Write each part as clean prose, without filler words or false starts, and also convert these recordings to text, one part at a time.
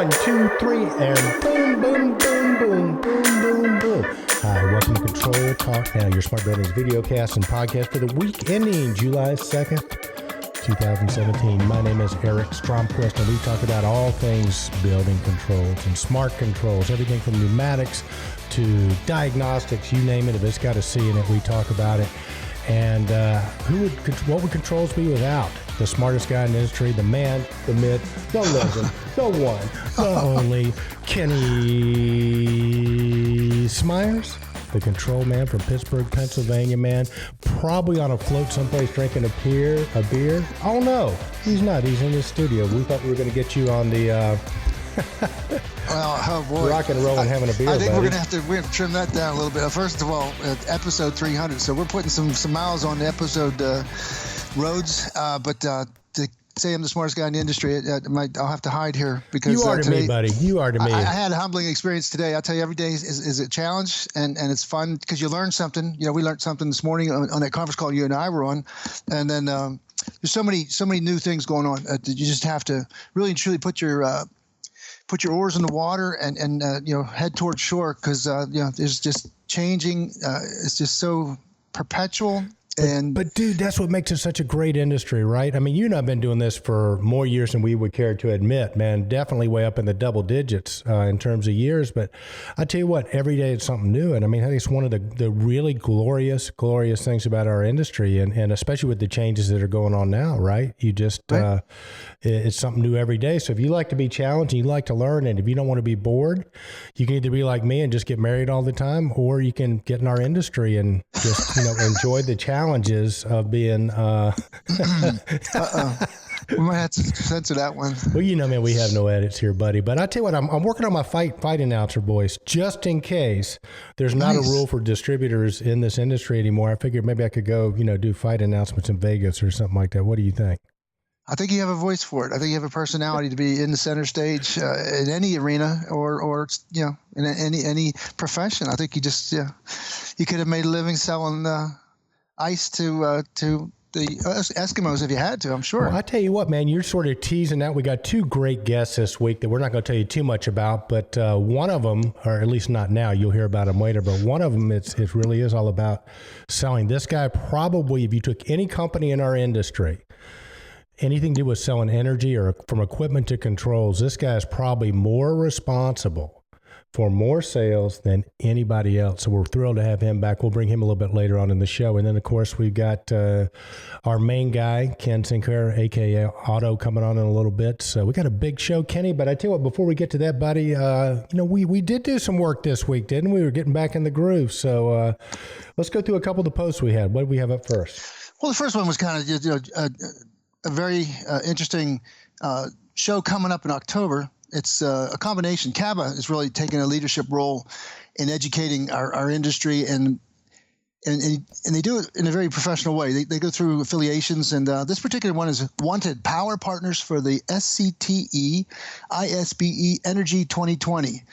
1, 2, 3, and boom, boom, boom, boom, boom, boom, boom. Hi, welcome to Control Talk Now, your smart buildings videocast and podcast for the week ending July 2nd, 2017. My name is Eric Stromquist, and we talk about all things building controls and smart controls, everything from pneumatics to diagnostics, you name it. If it's got a C in it, we talk about it. And what would controls be without the smartest guy in the industry, the man, the myth, the legend, the one, the only, Kenny Smyers, the control man from Pittsburgh, Pennsylvania, man. Probably on a float someplace drinking a beer. Oh, no, he's not. He's in the studio. We thought we were going to get you on the... Well, oh boy, rock and roll and having a beer. I think buddy. we're gonna have to trim that down a little bit. First of all, episode 300, so we're putting some miles on the episode roads. But to say I'm the smartest guy in the industry, I'll have to hide here because you are to today, me, buddy. You are to me. I had a humbling experience today. I tell you, every day is a challenge, and it's fun because you learn something. You know, we learned something this morning on that conference call you and I were on, and then there's so many new things going on. You just have to really and truly put your oars in the water and head towards shore because there's just changing. It's just so perpetual. But dude, that's what makes it such a great industry, right? I mean, you and I've been doing this for more years than we would care to admit, man. Definitely way up in the double digits in terms of years. But I tell you what, every day it's something new. And I mean, I think it's one of the really glorious things about our industry, and especially with the changes that are going on now, right? You just, right. It's something new every day. So if you like to be challenged and you like to learn, and if you don't want to be bored, you can either be like me and just get married all the time, or you can get in our industry and just, enjoy the challenges of being, We might have to censor that one. Well, man, we have no edits here, buddy. But I tell you what, I'm working on my fight announcer voice just in case there's not a rule for distributors in this industry anymore. I figured maybe I could go, do fight announcements in Vegas or something like that. What do you think? I think you have a voice for it. I think you have a personality to be in the center stage in any arena or in any profession. I think you could have made a living selling ice to the Eskimos if you had to, I'm sure. Well, I tell you what, man, you're sort of teasing out. We got two great guests this week that we're not going to tell you too much about, but one of them, or at least not now, you'll hear about him later, but one of them, it really is all about selling. This guy probably, if you took any company in our industry, anything to do with selling energy or from equipment to controls, this guy is probably more responsible for more sales than anybody else. So we're thrilled to have him back. We'll bring him a little bit later on in the show. And then, of course, we've got our main guy, Ken St Clair, a.k.a. Otto, coming on in a little bit. So we got a big show, Kenny. But I tell you what, before we get to that, buddy, we did do some work this week, didn't we? We were getting back in the groove. So let's go through a couple of the posts we had. What did we have up first? Well, the first one was kind of a very interesting show coming up in October. It's a combination. CABA is really taking a leadership role in educating our industry, and they do it in a very professional way. They go through affiliations, and this particular one is Wanted Power Partners for the SCTE ISBE Energy 2020.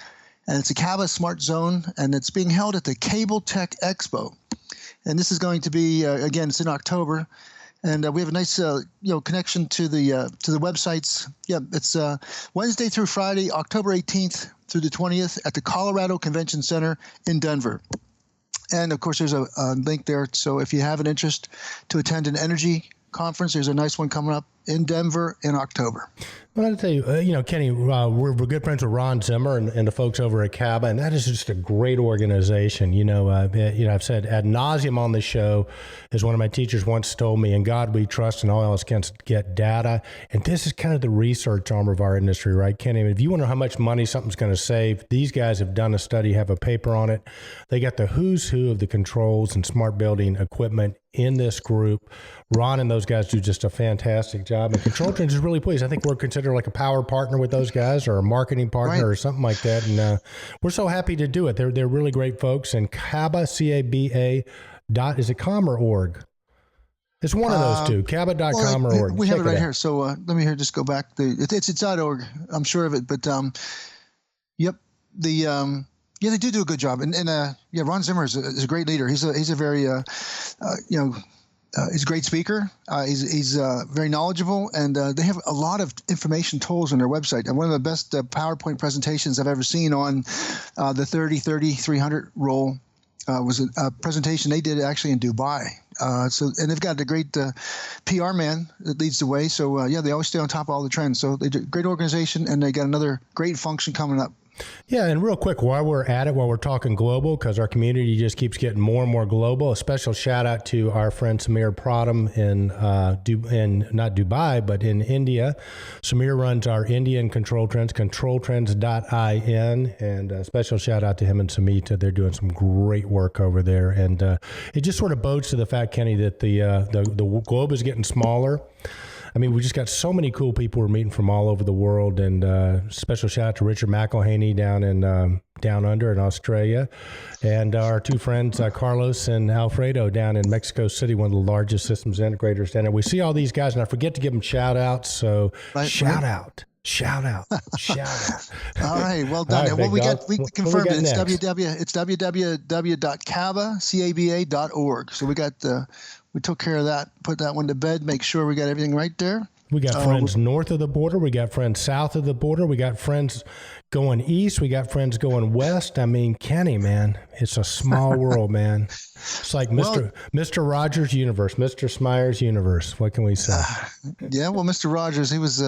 And it's a CABA Smart Zone, and it's being held at the Cable Tech Expo. And this is going to be, again, it's in October. And we have a nice, connection to the websites. Yeah, it's Wednesday through Friday, October 18th through the 20th at the Colorado Convention Center in Denver. And, of course, there's a link there. So if you have an interest to attend an energy conference, there's a nice one coming up in Denver in October. Well, I'll tell you, Kenny, we're good friends with Ron Zimmer and the folks over at CABA, and that is just a great organization. I've said ad nauseum on the show, as one of my teachers once told me, in God we trust and all else can get data. And this is kind of the research arm of our industry, right, Kenny? I mean, if you want to know how much money something's going to save, these guys have done a study, have a paper on it. They got the who's who of the controls and smart building equipment in this group. Ron and those guys do just a fantastic job. And Controltrends is really pleased. I think we're considered like a power partner with those guys, or a marketing partner, right, or something like that. And we're so happy to do it. They're really great folks. And CABA, C-A-B-A is it com or org? It's one of those two, CABA.com or org. We have it right here. So let me just go back. It's .org. I'm sure of it. But yep. They do a good job. And Ron Zimmer is a great leader. He's a very, He's a great speaker. He's very knowledgeable, and they have a lot of information tools on their website. And one of the best PowerPoint presentations I've ever seen on the 30-30-300 roll was a presentation they did actually in Dubai. And they've got a great PR man that leads the way. So they always stay on top of all the trends. So they do a great organization, and they got another great function coming up. Yeah, and real quick, while we're at it, while we're talking global, because our community just keeps getting more and more global, a special shout out to our friend Samir Pradham in not Dubai, but in India. Samir runs our Indian Controltrends, controltrends.in, and a special shout out to him and Samita. They're doing some great work over there, and it just sort of bodes to the fact, Kenny, that the globe is getting smaller. I mean, we just got so many cool people we're meeting from all over the world, and special shout out to Richard McElhaney down in down under in Australia, and our two friends Carlos and Alfredo down in Mexico City, one of the largest systems integrators down there. We see all these guys, and I forget to give them shout outs, so shout out. All right, well done. All right, well, we confirmed it. It's www.caba.org. So we took care of that, put that one to bed, make sure we got everything right there. We got friends north of the border. We got friends south of the border. We got friends going east. We got friends going west. I mean, Kenny, man, it's a small world, man. It's like Mr. Rogers' universe, Mr. Smyer's universe. What can we say? Well, Mr. Rogers, he's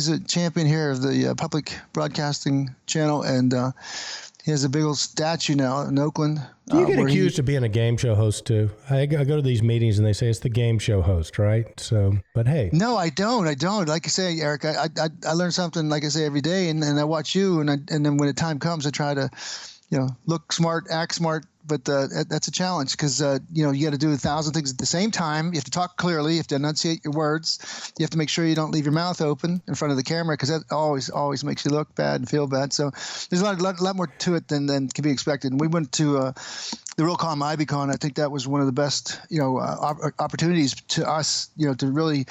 a champion here of the public broadcasting channel, and he has a big old statue now in Oakland. Do you get accused of being a game show host too? I go to these meetings and they say it's the game show host, right? So, but hey. No, I don't. Like I say, Eric, I learn something, like I say, every day, and I watch you, and then when the time comes, I try to, look smart, act smart. But that's a challenge because, you got to do 1,000 things at the same time. You have to talk clearly. You have to enunciate your words. You have to make sure you don't leave your mouth open in front of the camera because that always makes you look bad and feel bad. So there's a lot more to it than can be expected. And we went to the Realcomm IBCon. I think that was one of the best, opportunities to us, to really,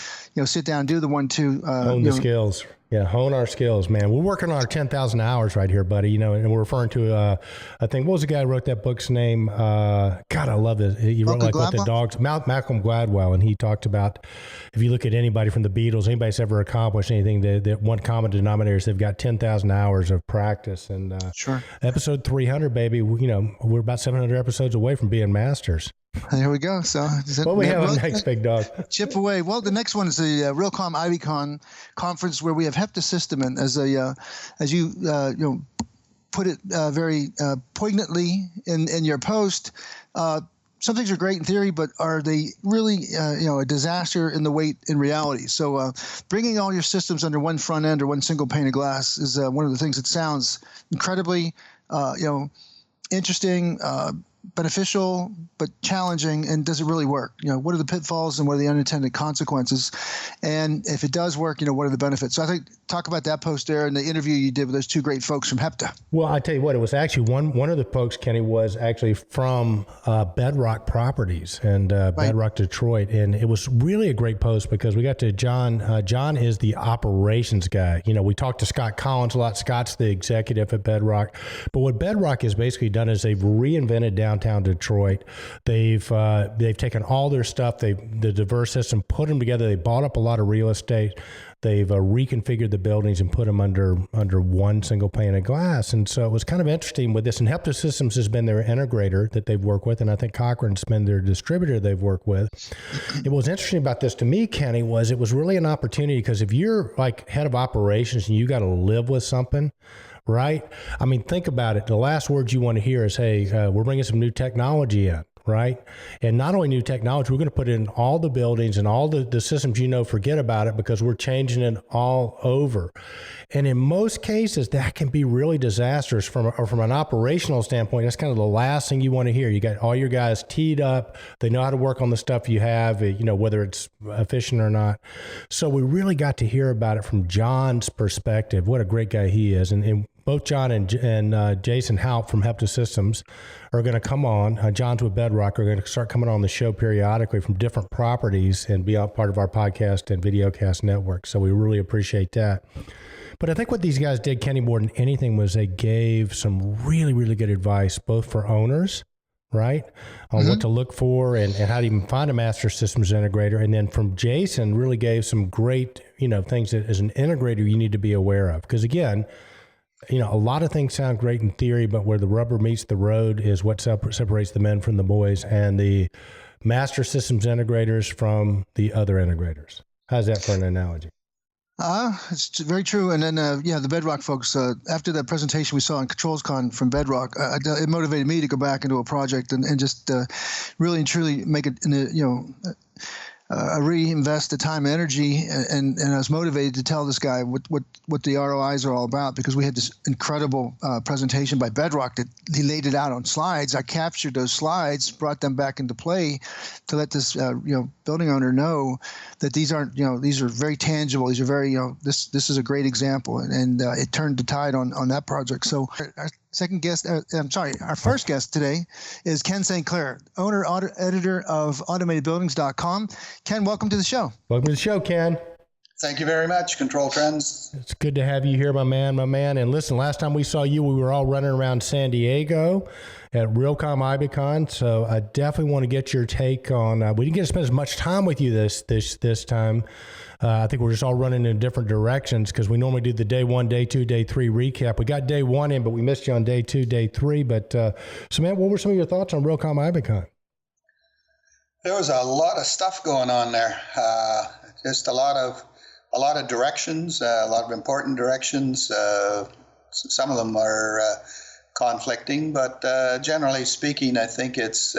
sit down and do the 1-2. Own the skills. Yeah, hone our skills, man. We're working on our 10,000 hours right here, buddy. And we're referring to, I think, what was the guy who wrote that book's name? God, I love it. He wrote like what the dogs, Malcolm Gladwell, and he talked about if you look at anybody from the Beatles, anybody that's ever accomplished anything, that one common denominator is they've got 10,000 hours of practice. And sure, episode 300, baby. We're about 700 episodes away from being masters. There we go. So what we have next, big dog? Chip away. Well, the next one is the Realcomm IBCon conference where we have Heptasystem, and as you put it very poignantly in your post. Some things are great in theory, but are they really a disaster in reality? So bringing all your systems under one front end or one single pane of glass is one of the things that sounds incredibly interesting, beneficial, but challenging. And does it really work? What are the pitfalls and what are the unintended consequences? And if it does work, what are the benefits? So I think talk about that post there and the interview you did with those two great folks from Hepta. Well, I tell you what, it was actually one of the folks, Kenny, was actually from Bedrock Properties and Bedrock Detroit. And it was really a great post because we got to John. John is the operations guy. We talked to Scott Collins a lot. Scott's the executive at Bedrock. But what Bedrock has basically done is they've reinvented downtown Detroit. They've taken all their stuff, the diverse system, put them together. They bought up a lot of real estate. They've reconfigured the buildings and put them under one single pane of glass. And so it was kind of interesting with this. And Heptasystems has been their integrator that they've worked with, and I think Cochrane's been their distributor they've worked with. It was interesting about this to me, Kenny, was it was really an opportunity because if you're like head of operations and you got to live with something, right? I mean, think about it. The last words you want to hear is, hey, we're bringing some new technology in. Right. And not only new technology, we're going to put it in all the buildings and all the systems, forget about it because we're changing it all over. And in most cases, that can be really disastrous from an operational standpoint. That's kind of the last thing you want to hear. You got all your guys teed up. They know how to work on the stuff you have, whether it's efficient or not. So we really got to hear about it from John's perspective. What a great guy he is. And both John and Jason Haupt from Heptasystems are going to come on. John's with Bedrock are going to start coming on the show periodically from different properties and be a part of our podcast and videocast network. So we really appreciate that. But I think what these guys did, Kenny, more than anything was they gave some really, really good advice, both for owners, right? On what to look for and how to even find a master systems integrator. And then from Jason really gave some great, things that as an integrator you need to be aware of. Because again, a lot of things sound great in theory, but where the rubber meets the road is what separates the men from the boys and the master systems integrators from the other integrators. How's that for an analogy? It's very true. And then, the Bedrock folks, after that presentation we saw in ControlsCon from Bedrock, it motivated me to go back into a project and just really and truly make it, reinvest the time and energy. And I was motivated to tell this guy what the ROIs are all about, because we had this incredible presentation by Bedrock that he laid it out on slides. I captured those slides, brought them back into play to let this, building owner know that these aren't, these are very tangible. These are very, this is a great example. And it turned the tide on that project. So our first guest today is Ken St Clair, owner, editor of AutomatedBuildings.com. Ken, welcome to the show. Welcome to the show, Ken. Thank you very much, Controltrends. It's good to have you here, my man. And listen, last time we saw you, we were all running around San Diego at Realcomm IBCon. So I definitely want to get your take on, we didn't get to spend as much time with you this time. I think we're just all running in different directions because we normally do the day 1, day 2, day 3 recap. We got day 1 in, but we missed you on day 2, day 3. But so, man, what were some of your thoughts on Realcomm IBCon? There was a lot of stuff going on there. Just a lot of directions, a lot of important directions. Some of them are conflicting, but generally speaking, I think it's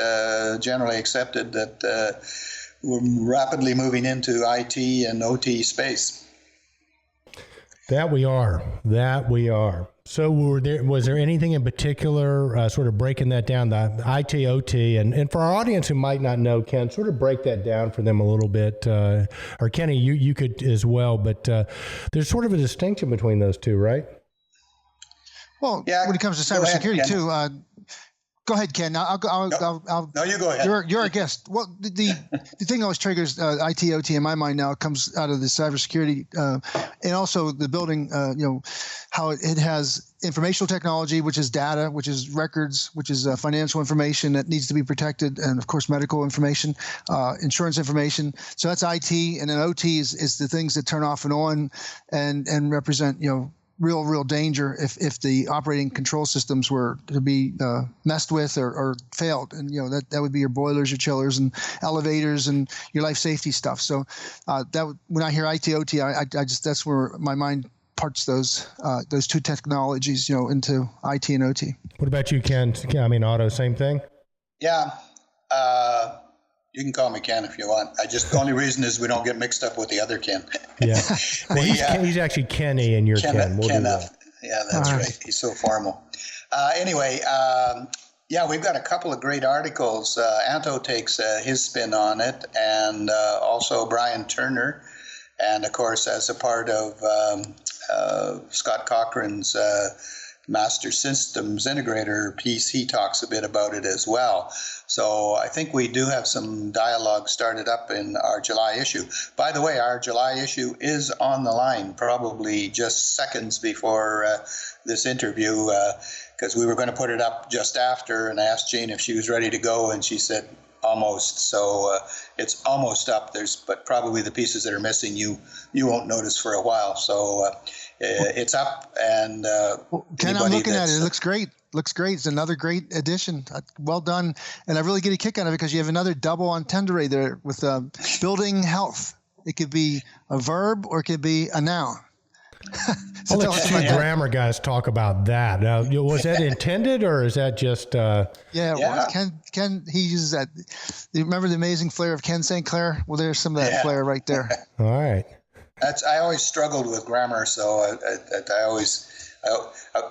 generally accepted that we're rapidly moving into IT and OT space. That we are. So was there anything in particular sort of breaking that down, the IT, OT, and for our audience who might not know, Ken, sort of break that down for them a little bit, or Kenny, you could as well, but there's sort of a distinction between those two, right? Well, yeah, when it comes to cybersecurity too, go ahead, Ken. I'll no, you go ahead. You're a guest. Well, the thing always triggers IT, OT in my mind now comes out of the cybersecurity and also the building. How it has informational technology, which is data, which is records, which is financial information that needs to be protected, and of course medical information, insurance information. So that's IT, and then OT is the things that turn off and on, and represent real danger if the operating control systems were to be messed with or failed. And that would be your boilers, your chillers, and elevators, and your life safety stuff. So when I hear IT, OT, I just, that's where my mind parts those two technologies into IT and OT. What about you, Ken? I mean, Otto, same thing? Yeah. You can call me Ken if you want. The only reason is we don't get mixed up with the other Ken. Yeah. Well, he's actually Kenny and you're Ken. Ken. Yeah, that's right. He's so formal. Anyway, we've got a couple of great articles. Anto takes his spin on it, and also Brian Turner. And, of course, as a part of Scott Cochran's Master Systems Integrator piece, he talks a bit about it as well. So I think we do have some dialogue started up in our July issue. By the way, our July issue is on the line, probably just seconds before this interview, because we were going to put it up just after, and I asked Jane if she was ready to go, and she said almost. So it's almost up. But probably the pieces that are missing you won't notice for a while. So it's up, and Ken, I'm looking at it. It looks great. It's another great addition. Well done. And I really get a kick out of it because you have another double entendre there with building health. It could be a verb or it could be a noun. So I'll let you grammar guys talk about that. Now, was that intended or is that just... Yeah. Well, Ken, he uses that. You remember the amazing flair of Ken St Clair? Well, there's some of that flair right there. All right. I always struggled with grammar, so I always...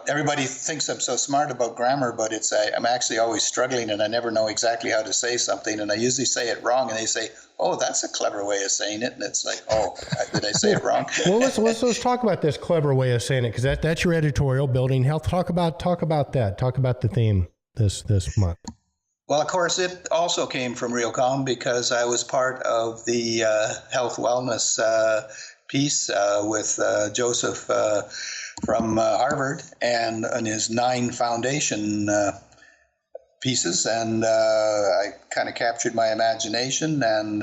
everybody thinks I'm so smart about grammar, but I'm actually always struggling, and I never know exactly how to say something, and I usually say it wrong, and they say, "Oh, that's a clever way of saying it," and it's like, "Oh, did I say it wrong?" Well, let's talk about this clever way of saying it, because that's your editorial, building health. Talk about that. Talk about the theme this month. Well, of course, it also came from Realcomm because I was part of the health wellness piece with Joseph from Harvard and his 9 foundation pieces, and I kind of captured my imagination, and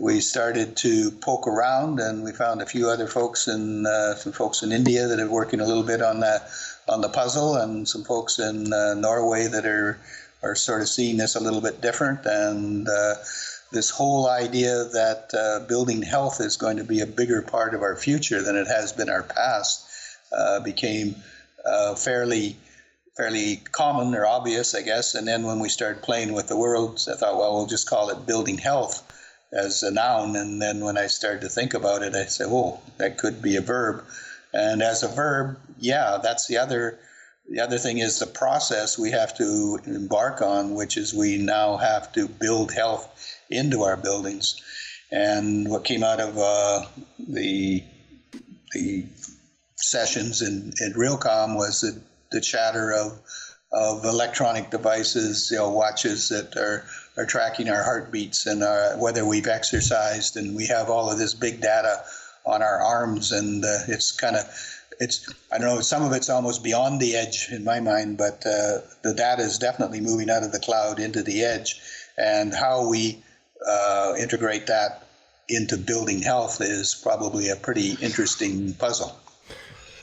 we started to poke around, and we found a few other folks and some folks in India that are working a little bit on the puzzle, and some folks in Norway that are sort of seeing this a little bit different, and this whole idea that building health is going to be a bigger part of our future than it has been our past became fairly common or obvious, I guess. And then when we started playing with the words, I thought, well, we'll just call it building health as a noun. And then when I started to think about it, I said, oh, that could be a verb. And as a verb, yeah, that's the other thing is the process we have to embark on, which is we now have to build health into our buildings. And what came out of the sessions in Realcomm was the chatter of electronic devices, watches that are tracking our heartbeats and whether we've exercised, and we have all of this big data on our arms, and it's I don't know, some of it's almost beyond the edge in my mind, but the data is definitely moving out of the cloud into the edge, and how we integrate that into building health is probably a pretty interesting puzzle.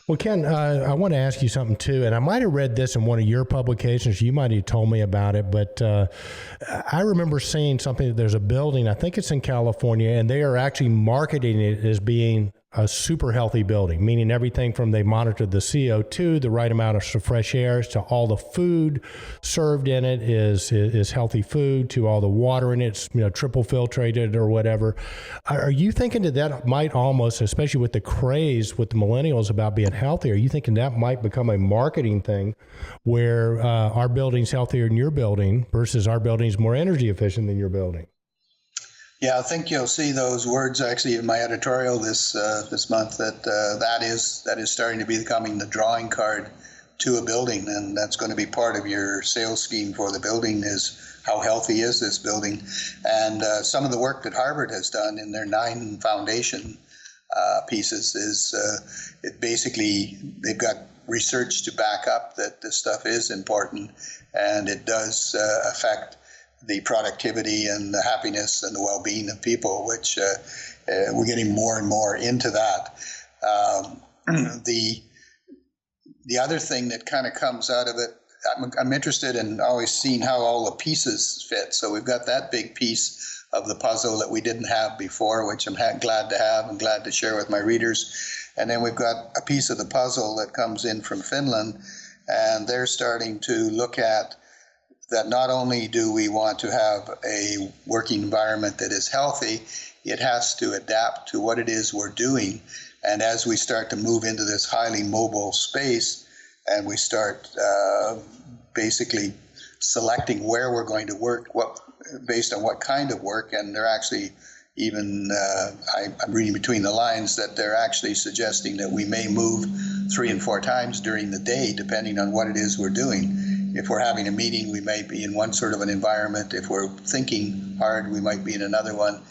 Well, Ken, I want to ask you something too, and I might have read this in one of your publications. You might have told me about it, but I remember seeing something. There's a building, I think it's in California, and they are actually marketing it as being a super healthy building, meaning everything from they monitor the CO2, the right amount of fresh air, to all the food served in it is healthy food, to all the water in it, triple filtrated or whatever. Are you thinking that might almost, especially with the craze with the millennials about being healthy, are you thinking that might become a marketing thing where our building's healthier than your building versus our building's more energy efficient than your building? Yeah, I think you'll see those words actually in my editorial this month, that is starting to be becoming the drawing card to a building, and that's going to be part of your sales scheme for the building is how healthy is this building. And some of the work that Harvard has done in their 9 foundation pieces is it basically, they've got research to back up that this stuff is important, and it does affect the productivity and the happiness and the well-being of people, which we're getting more and more into that. The other thing that kind of comes out of it, I'm interested in always seeing how all the pieces fit. So we've got that big piece of the puzzle that we didn't have before, which I'm glad to have and glad to share with my readers. And then we've got a piece of the puzzle that comes in from Finland, and they're starting to look at that not only do we want to have a working environment that is healthy, it has to adapt to what it is we're doing. And as we start to move into this highly mobile space and we start basically selecting where we're going to work, based on what kind of work, and they're actually even, I'm reading between the lines that they're actually suggesting that we may move 3 and 4 times during the day, depending on what it is we're doing. If we're having a meeting, we might be in one sort of an environment. If we're thinking hard, we might be in another one.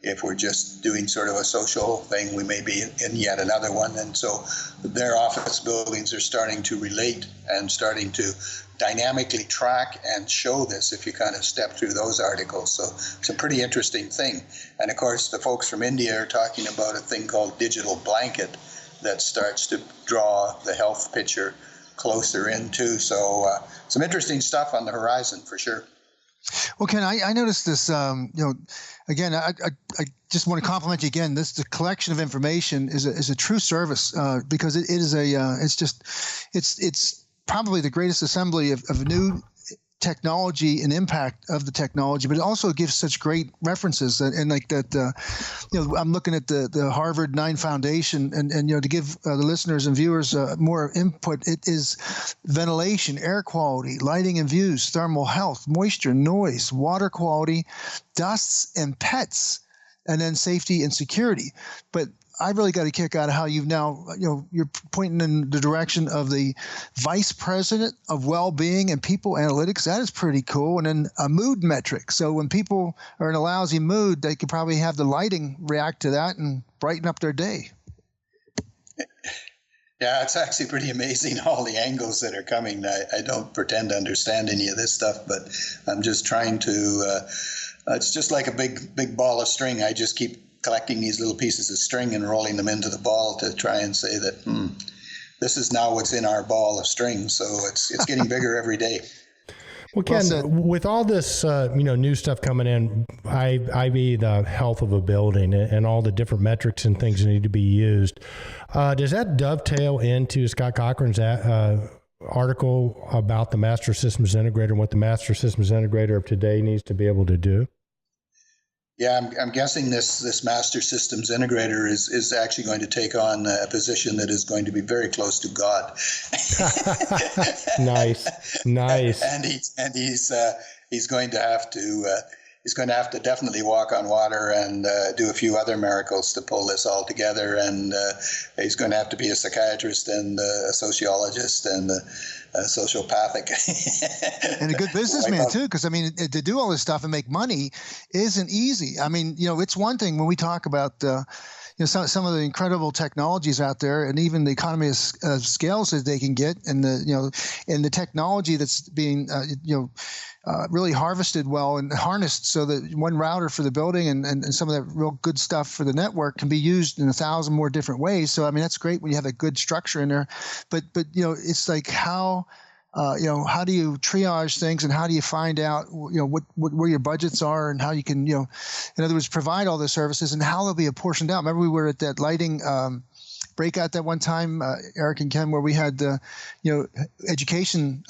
If we're just doing sort of a social thing, we may be in yet another one. And so their office buildings are starting to relate and starting to dynamically track and show this if you kind of step through those articles. So it's a pretty interesting thing. And of course, the folks from India are talking about a thing called digital blanket that starts to draw the health picture closer in too. So some interesting stuff on the horizon for sure. Well, Ken, I noticed this, again, I just want to compliment you again. The collection of information is a true service because it is it's probably the greatest assembly of new technology and impact of the technology, but it also gives such great references and like that, I'm looking at the Harvard 9 Foundation and to give the listeners and viewers more input, it is ventilation, air quality, lighting and views, thermal health, moisture, noise, water quality, dusts and pets, and then safety and security. But I really got a kick out of how you've now, you're pointing in the direction of the vice president of well-being and people analytics. That is pretty cool. And then a mood metric. So when people are in a lousy mood, they could probably have the lighting react to that and brighten up their day. Yeah, it's actually pretty amazing, all the angles that are coming. I don't pretend to understand any of this stuff, but I'm just trying to, it's just like a big ball of string. I just keep collecting these little pieces of string and rolling them into the ball to try and say that, this is now what's in our ball of string. So it's getting bigger every day. Well, Ken, with all this, new stuff coming in, i.e. the health of a building and all the different metrics and things that need to be used, does that dovetail into Scott Cochran's article about the Master Systems Integrator and what the Master Systems Integrator of today needs to be able to do? Yeah, I'm guessing this Master Systems Integrator is actually going to take on a position that is going to be very close to God. Nice. And he's going to have to definitely walk on water and do a few other miracles to pull this all together. And he's going to have to be a psychiatrist and a sociologist and a sociopathic. And a good businessman too, because I mean, to do all this stuff and make money isn't easy. I mean, it's one thing when we talk about some of the incredible technologies out there, and even the economy of scales that they can get, and the technology that's being really harvested well and harnessed, so that one router for the building and some of that real good stuff for the network can be used in 1,000 more different ways. So I mean, that's great when you have a good structure in there, but it's like how do you triage things, and how do you find out what where your budgets are, and how you can in other words provide all the services, and how they'll be apportioned out. Remember we were at that lighting breakout that one time, Eric and Ken, where we had education.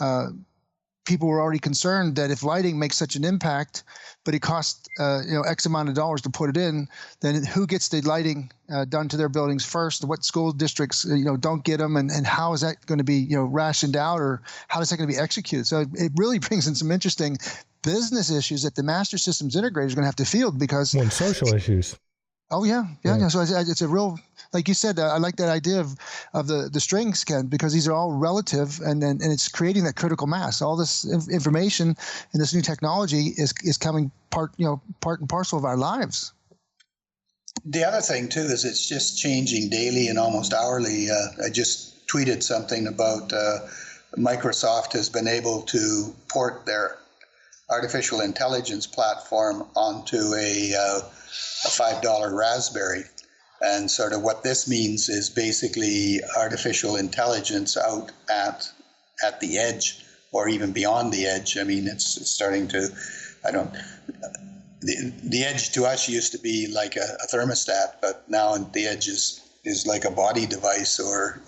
People were already concerned that if lighting makes such an impact, but it costs X amount of dollars to put it in, then who gets the lighting done to their buildings first? What school districts don't get them, and how is that going to be rationed out, or how is that going to be executed? So it really brings in some interesting business issues that the Master Systems Integrator is going to have to field, because social issues. Oh yeah. So it's a real, like you said, I like that idea of the strings, Ken, because these are all relative, and it's creating that critical mass. All this information and this new technology is coming part and parcel of our lives. The other thing too is it's just changing daily and almost hourly. I just tweeted something about Microsoft has been able to port their artificial intelligence platform onto a $5 Raspberry. And sort of what this means is basically artificial intelligence out at the edge, or even beyond the edge. I mean, it's starting to, the edge to us used to be like a thermostat, but now the edge is like a body device or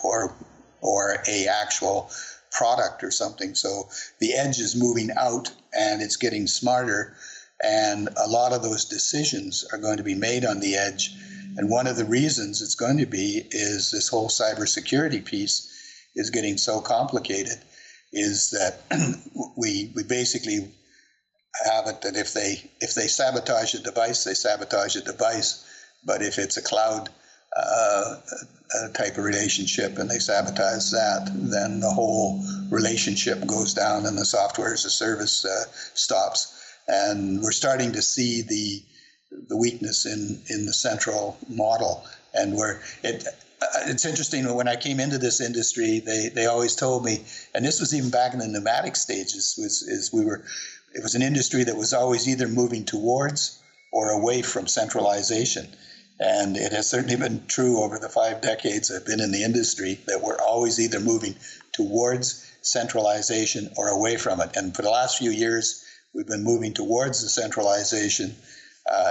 a actual product or something. So the edge is moving out, and it's getting smarter. And a lot of those decisions are going to be made on the edge. And one of the reasons it's going to be is this whole cybersecurity piece is getting so complicated, is that we basically have it that if they sabotage a device, they sabotage a device. But if it's a cloud type of relationship and they sabotage that, then the whole relationship goes down and the software as a service stops. And we're starting to see the weakness in the central model. And it's interesting, when I came into this industry, they always told me, and this was even back in the pneumatic stages, it was an industry that was always either moving towards or away from centralization. And it has certainly been true over the 5 decades I've been in the industry, that we're always either moving towards centralization or away from it. And for the last few years, we've been moving towards the centralization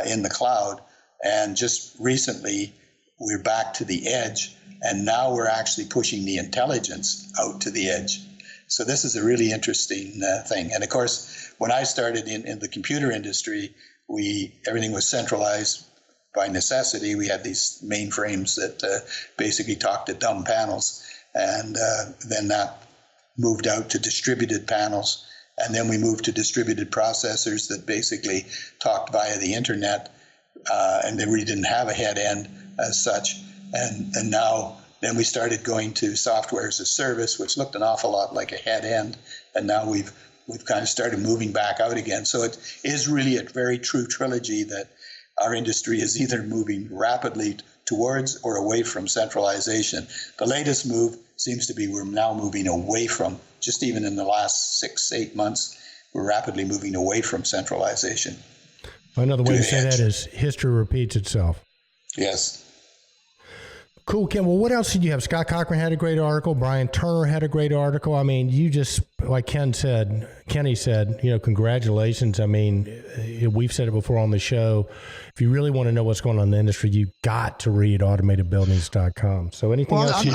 in the cloud. And just recently, we're back to the edge. And now we're actually pushing the intelligence out to the edge. So this is a really interesting thing. And of course, when I started in the computer industry, everything was centralized by necessity. We had these mainframes that basically talked to dumb panels. And then that moved out to distributed panels. And then we moved to distributed processors that basically talked via the internet, and they really didn't have a head end as such. And now then we started going to software as a service, which looked an awful lot like a head end. And now we've kind of started moving back out again. So it is really a very true trilogy that our industry is either moving rapidly towards or away from centralization. The latest move seems to be we're now moving away from, just even in the last 6-8 months, we're rapidly moving away from centralization. Another way to say that is history repeats itself. Yes. Cool, Ken. Well, what else did you have? Scott Cochran had a great article. Brian Turner had a great article. I mean, you just, like Kenny said, congratulations. I mean, we've said it before on the show. If you really want to know what's going on in the industry, you got to read automatedbuildings.com. So anything else?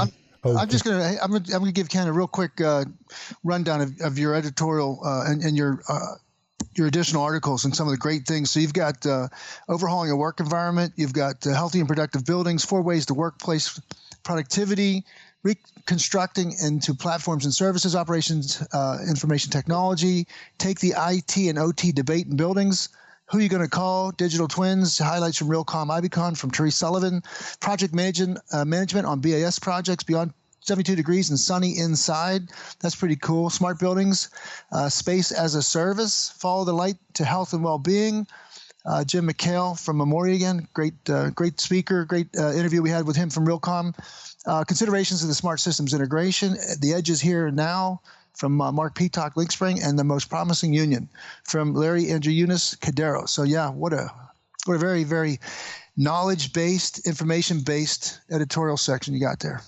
I'm going to give Ken a real quick rundown of your editorial and your additional articles and some of the great things. So you've got overhauling a work environment. You've got healthy and productive buildings, 4 ways to workplace productivity, reconstructing into platforms and services, operations, information technology, take the IT and OT debate in buildings, who are you going to call, digital twins, highlights from Realcomm IBCon from Therese Sullivan, project management on BAS projects beyond 72 degrees and sunny inside. That's pretty cool. Smart buildings, space as a service, follow the light to health and well-being. Jim McHale from Memoria again, great speaker, great interview we had with him from Realcomm. Considerations of the smart systems integration, the edges here and now from Mark Peacock, Linkspring, and the most promising union from Larry Andrew-Eunice Cadero. So yeah, what a very, very knowledge-based, information-based editorial section you got there.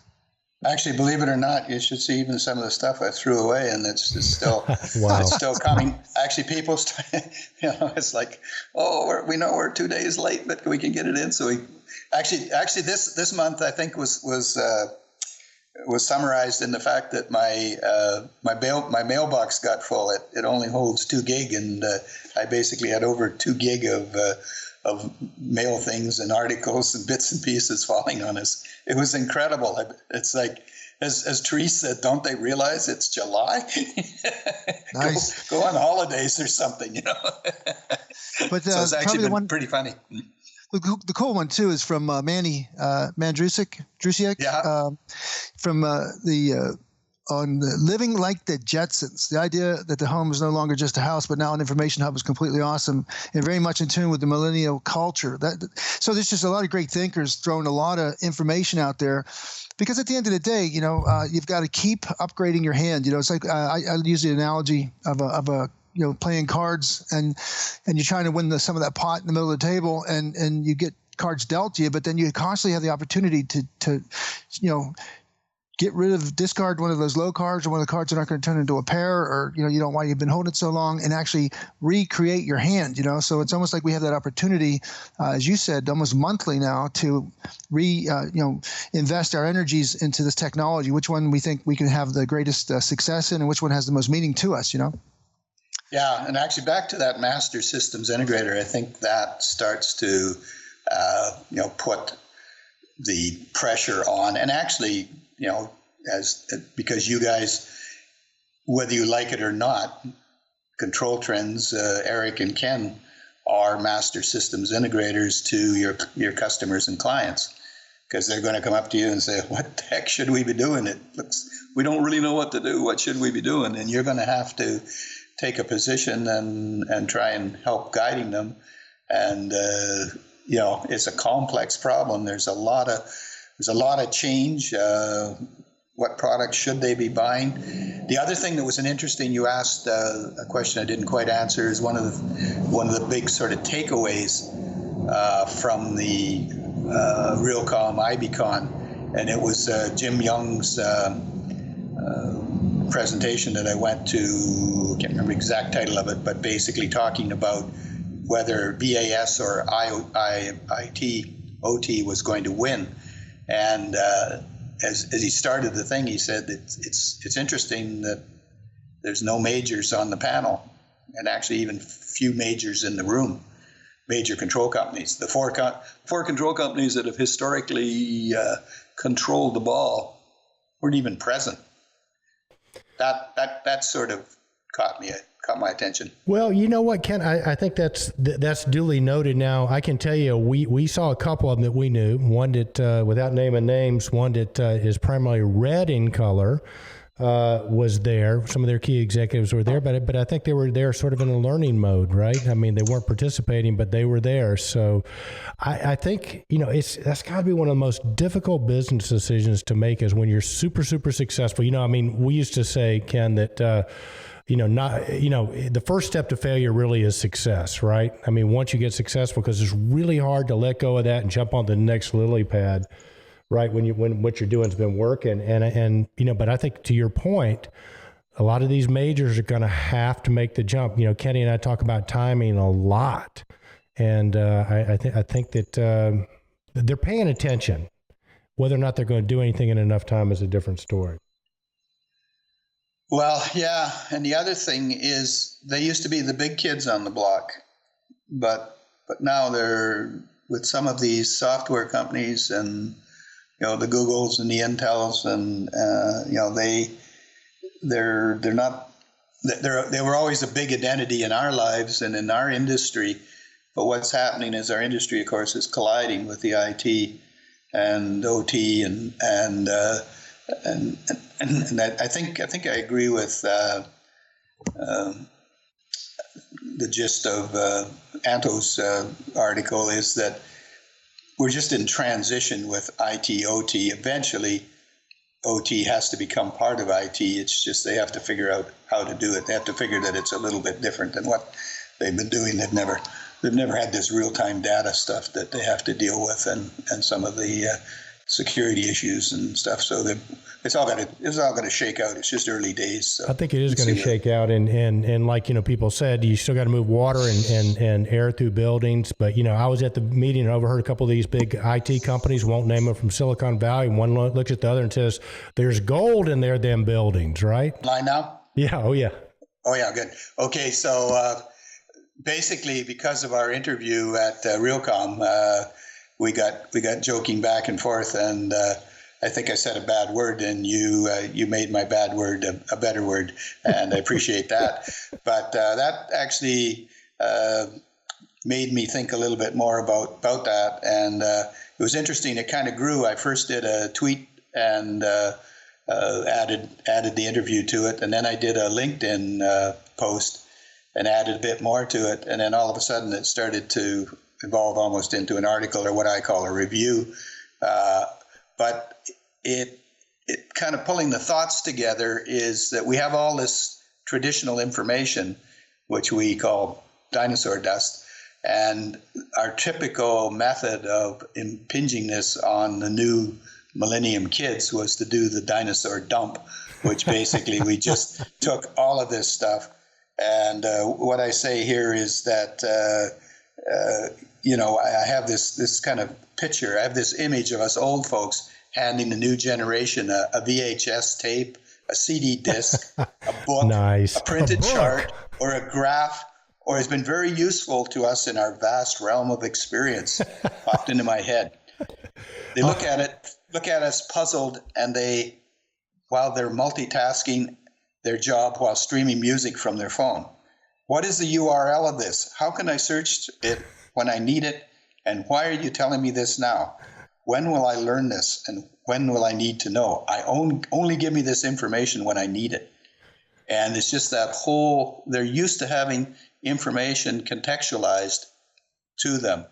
Actually, believe it or not, you should see even some of the stuff I threw away, and it's still wow. It's still coming. Actually, people, it's like, we know we're 2 days late, but we can get it in. So we actually this month I think was summarized in the fact that my mailbox got full. It only holds 2 gig, and I basically had over 2 gig of mail things and articles and bits and pieces falling on us. It was incredible. It's like, as Therese said, don't they realize it's July? Nice. Go on holidays or something, But so it's actually been pretty funny. The cool one too is from Manny Mandrusiak. Yeah. From on living like the Jetsons. The idea that the home is no longer just a house, but now an information hub is completely awesome and very much in tune with the millennial culture. So there's just a lot of great thinkers throwing a lot of information out there, because at the end of the day, you've got to keep upgrading your hand. It's like I use the analogy of a playing cards, and you're trying to win some of that pot in the middle of the table, and you get cards dealt to you, but then you constantly have the opportunity to discard one of those low cards or one of the cards that aren't going to turn into a pair, or you don't why you've been holding it so long, and actually recreate your hand. So it's almost like we have that opportunity, as you said, almost monthly now to invest our energies into this technology. Which one we think we can have the greatest success in, and which one has the most meaning to us. Yeah, and actually back to that master systems integrator, I think that starts to put the pressure on, and actually, because you guys, whether you like it or not, Controltrends, Eric and Ken are master systems integrators to your customers and clients, because they're going to come up to you and say, what the heck should we be doing? We don't really know what to do. What should we be doing? And you're going to have to take a position and try and help guiding them. And, it's a complex problem. There's a lot of change. What products should they be buying? The other thing that was you asked a question I didn't quite answer, is one of the big sort of takeaways from the Realcomm IBCon, and it was Jim Young's presentation that I went to. I can't remember the exact title of it, but basically talking about whether BAS or IT, OT was going to win. And as he started the thing, he said that it's interesting that there's no majors on the panel, and actually even few majors in the room, major control companies. The four control companies that have historically controlled the ball weren't even present. That sort of caught my attention. Well, you know what, Ken? I think that's duly noted. Now, I can tell you, we saw a couple of them that we knew. One that, without naming names, one that is primarily red in color. was there. Some of their key executives were there, but I think they were there sort of in a learning mode, right? I mean, they weren't participating, but they were there. So I think, that's got to be one of the most difficult business decisions to make is when you're super, super successful. I mean, we used to say, Ken, that, the first step to failure really is success, right? I mean, once you get successful, because it's really hard to let go of that and jump on the next lily pad. Right, when what you're doing has been working, and but I think to your point, a lot of these majors are going to have to make the jump. Kenny and I talk about timing a lot, and I think that they're paying attention. Whether or not they're going to do anything in enough time is a different story. Well, yeah, and the other thing is they used to be the big kids on the block, but now they're with some of these software companies and the Googles and the Intels, and they were always a big identity in our lives and in our industry. But what's happening is our industry, of course, is colliding with the IT and OT, and I think I agree with the gist of Anto's article is that we're just in transition with IT, OT. Eventually, OT has to become part of IT. It's just they have to figure out how to do it. They have to figure that it's a little bit different than what they've been doing. They've never had this real-time data stuff that they have to deal with, and some of the security issues and stuff. So it's all going to shake out. It's just early days. So I think it is going to shake out, and like people said, you still got to move water and air through buildings. But I was at the meeting and overheard a couple of these big IT companies, won't name them, from Silicon Valley, and one looks at the other and says, "There's gold in there, them buildings, right?" Line now? Yeah. Oh yeah. Oh yeah. Good. Okay. So basically, because of our interview at Realcomm, we got joking back and forth, and I think I said a bad word, and you made my bad word a better word, and I appreciate that. But that actually made me think a little bit more about that, and it was interesting. It kind of grew. I first did a tweet and added the interview to it, and then I did a LinkedIn post and added a bit more to it, and then all of a sudden it started to evolve almost into an article, or what I call a review. But it kind of pulling the thoughts together is that we have all this traditional information, which we call dinosaur dust, and our typical method of impinging this on the new millennium kids was to do the dinosaur dump, which basically we just took all of this stuff. And what I say here is that I have this kind of picture. I have this image of us old folks handing the new generation a VHS tape, a CD disc, a book, nice. A printed chart, or a graph, or has been very useful to us in our vast realm of experience. Popped into my head. They look at us puzzled, and while they're multitasking their job while streaming music from their phone. What is the URL of this? How can I search it when I need it? And why are you telling me this now? When will I learn this? And when will I need to know? I only give me this information when I need it. And it's just that they're used to having information contextualized to them,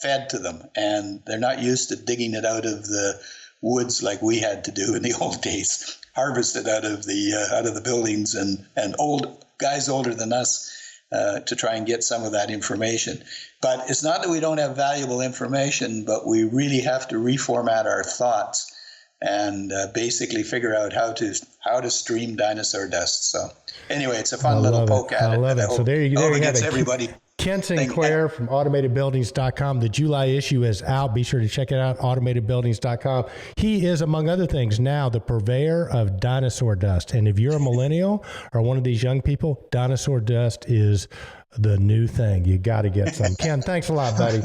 fed to them. And they're not used to digging it out of the woods like we had to do in the old days, harvested out of the buildings and old guys older than us to try and get some of that information. But it's not that we don't have valuable information, but we really have to reformat our thoughts and basically figure out how to stream dinosaur dust. So anyway, it's a fun little poke at it. I love it. So there you have it. Everybody. Ken St Clair from AutomatedBuildings.com. The July issue is out. Be sure to check it out, AutomatedBuildings.com. He is, among other things, now the purveyor of dinosaur dust. And if you're a millennial or one of these young people, dinosaur dust is the new thing. You got to get some. Ken, thanks a lot, buddy.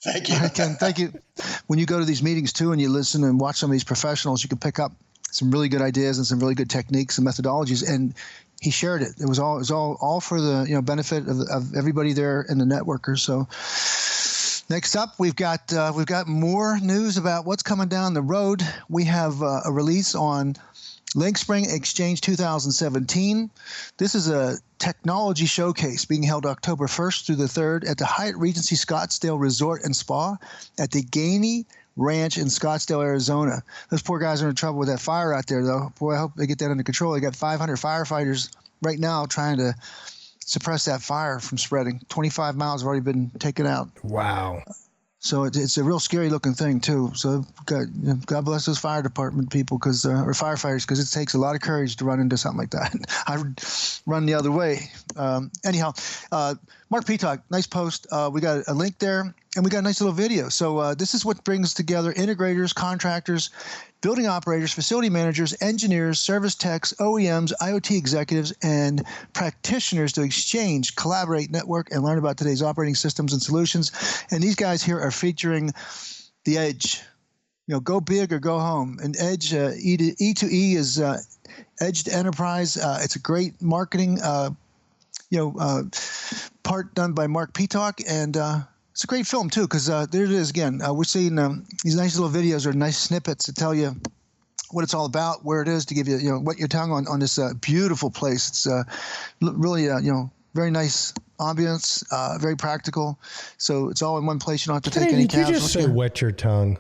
Thank you. Ken, thank you. When you go to these meetings, too, and you listen and watch some of these professionals, you can pick up some really good ideas and some really good techniques and methodologies. And he shared it. It was all for the benefit of everybody there in the networkers. So next up, we've got more news about what's coming down the road. We have a release on LinkSpring Exchange 2017. This is a technology showcase being held October 1st through the 3rd at the Hyatt Regency Scottsdale Resort and Spa at the Gainey Ranch in Scottsdale, Arizona. Those poor guys are in trouble with that fire out there, though. Boy, I hope they get that under control. They got 500 firefighters right now trying to suppress that fire from spreading. 25 miles have already been taken out. Wow. So it's a real scary looking thing too. So God bless those fire department people, or firefighters, because it takes a lot of courage to run into something like that. I run the other way. Anyhow, Mark Peacock, nice post. We got a link there, and we got a nice little video. So this is what brings together integrators, contractors, building operators, facility managers, engineers, service techs, OEMs, IoT executives, and practitioners to exchange, collaborate, network, and learn about today's operating systems and solutions. And these guys here are featuring the Edge. Go big or go home. And Edge, E2E is Edge to Enterprise. It's a great marketing, part done by Mark Peacock, and it's a great film, too, because there it is again. We're seeing these nice little videos or nice snippets to tell you what it's all about, where it is, to give you, what your tongue on this beautiful place. It's really, very nice ambience, very practical. So it's all in one place. You don't have to take any cabs. Did you just say wet your tongue?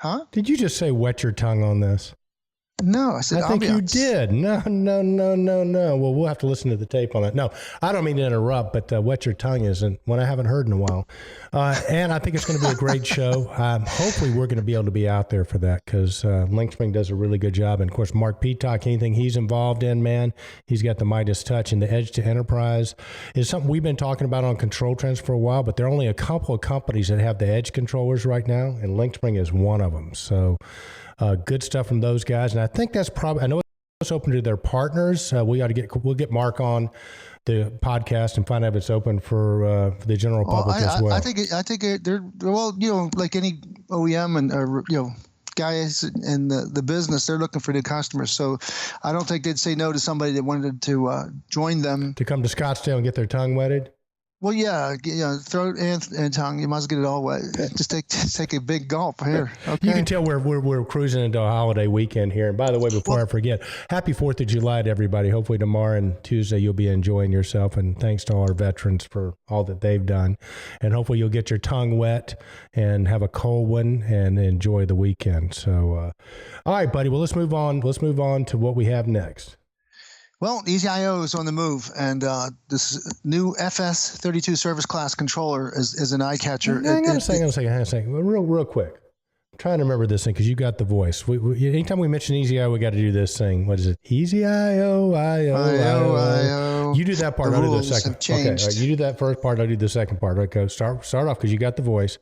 Huh? Did you just say wet your tongue on this? No, I said I think ambiance. you did. No. Well, we'll have to listen to the tape on that. No, I don't mean to interrupt, but wet your tongue isn't one I haven't heard in a while. And I think it's going to be a great show. Hopefully we're going to be able to be out there for that, because LinkSpring does a really good job. And of course, Mark Peacock, anything he's involved in, man, he's got the Midas touch. And the Edge to Enterprise is something we've been talking about on Controltrends for a while, but there are only a couple of companies that have the Edge controllers right now, and LinkSpring is one of them. So good stuff from those guys. And I think that's probably, I know it's open to their partners. We'll get Mark on the podcast and find out if it's open for the general public as well. I think they're, like any OEM and, guys in the business, they're looking for new customers. So I don't think they'd say no to somebody that wanted to join them. To come to Scottsdale and get their tongue wetted? Well, yeah, throat and tongue. You might as well get it all wet. Just take a big gulp here. Okay. You can tell we're cruising into a holiday weekend here. And by the way, before I forget, happy 4th of July to everybody. Hopefully tomorrow and Tuesday you'll be enjoying yourself. And thanks to all our veterans for all that they've done. And hopefully you'll get your tongue wet and have a cold one and enjoy the weekend. So, all right, buddy. Well, let's move on. Let's move on to what we have next. Well, EasyIO is on the move, and this new FS32 service class controller is an eye catcher. Hang on a second. Real quick. I'm trying to remember this thing because you got the voice. Anytime we mention EasyIO, we got to do this thing. What is it? EasyIO, I-O. You do that part. I'll do the second. Okay, all right, you do that first part. I'll do the second part. Okay, start off because you got the voice.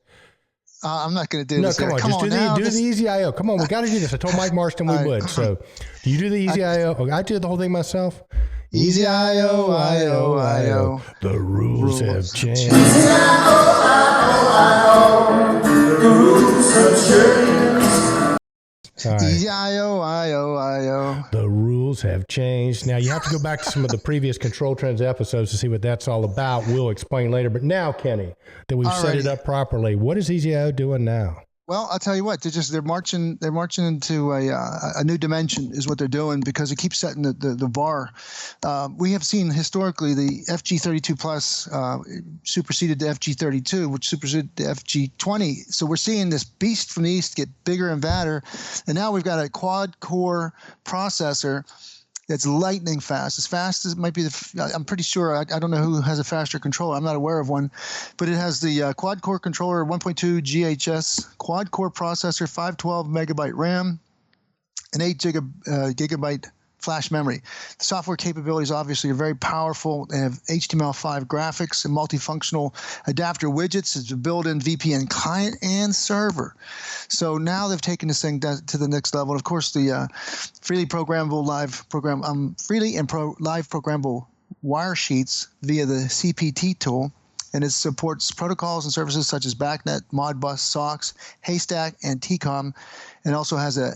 I'm not going to do this. No, come on. Do the EasyIO. Come on, we got to do this. I told Mike Marston we would. So, do you do the EasyIO? Okay, I did the whole thing myself. EasyIO, I-O. The rules have changed. The rules have changed. EasyIO, I-O. The rules have changed. Now, you have to go back to some of the previous Controltrends episodes to see what that's all about. We'll explain later. But now, Kenny, that we've set it up properly, what is EasyIO doing now? Well, I'll tell you what, they're marching into a new dimension is what they're doing, because it keeps setting the bar. We have seen historically the FG32 Plus superseded the FG32, which superseded the FG20. So we're seeing this beast from the east get bigger and badder, and now we've got a quad core processor that's lightning fast. As fast as it might be, I'm pretty sure, I don't know who has a faster controller. I'm not aware of one. But it has the quad-core controller, 1.2 GHz, quad-core processor, 512 megabyte RAM, and 8 gigabyte flash memory. The software capabilities obviously are very powerful. They have HTML5 graphics and multifunctional adapter widgets. It's a built-in VPN client and server. So now they've taken this thing to the next level. And of course, the freely programmable live programmable wire sheets via the CPT tool. And it supports protocols and services such as BACnet, Modbus, SOCKS, Haystack, and TCOM, and also has a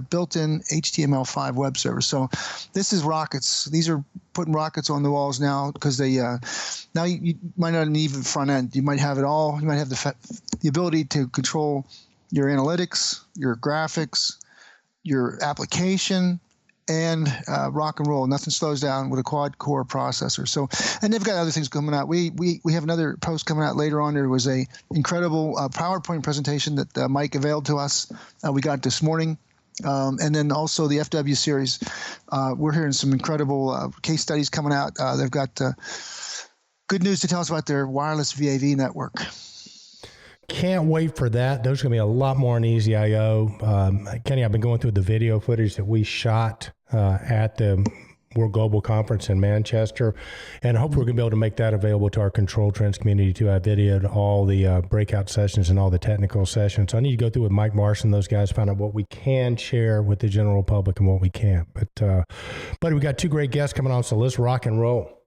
built-in HTML5 web server. So this is rockets. These are putting rockets on the walls now, because they now you might not need the front end. You might have it all. You might have the ability to control your analytics, your graphics, your application, and rock and roll. Nothing slows down with a quad core processor. So, and they've got other things coming out. We have another post coming out later on. There was a incredible PowerPoint presentation that Mike availed to us. We got this morning. And then also the FW series. We're hearing some incredible case studies coming out. They've got good news to tell us about their wireless VAV network. Can't wait for that. There's going to be a lot more on EasyIO. Kenny, I've been going through the video footage that we shot at the World Global Conference in Manchester, and hopefully we're going to be able to make that available to our Controltrends community too. I videoed all the breakout sessions and all the technical sessions. So I need to go through with Mike Marsh and those guys, find out what we can share with the general public and what we can't. But we got two great guests coming on, so let's rock and roll.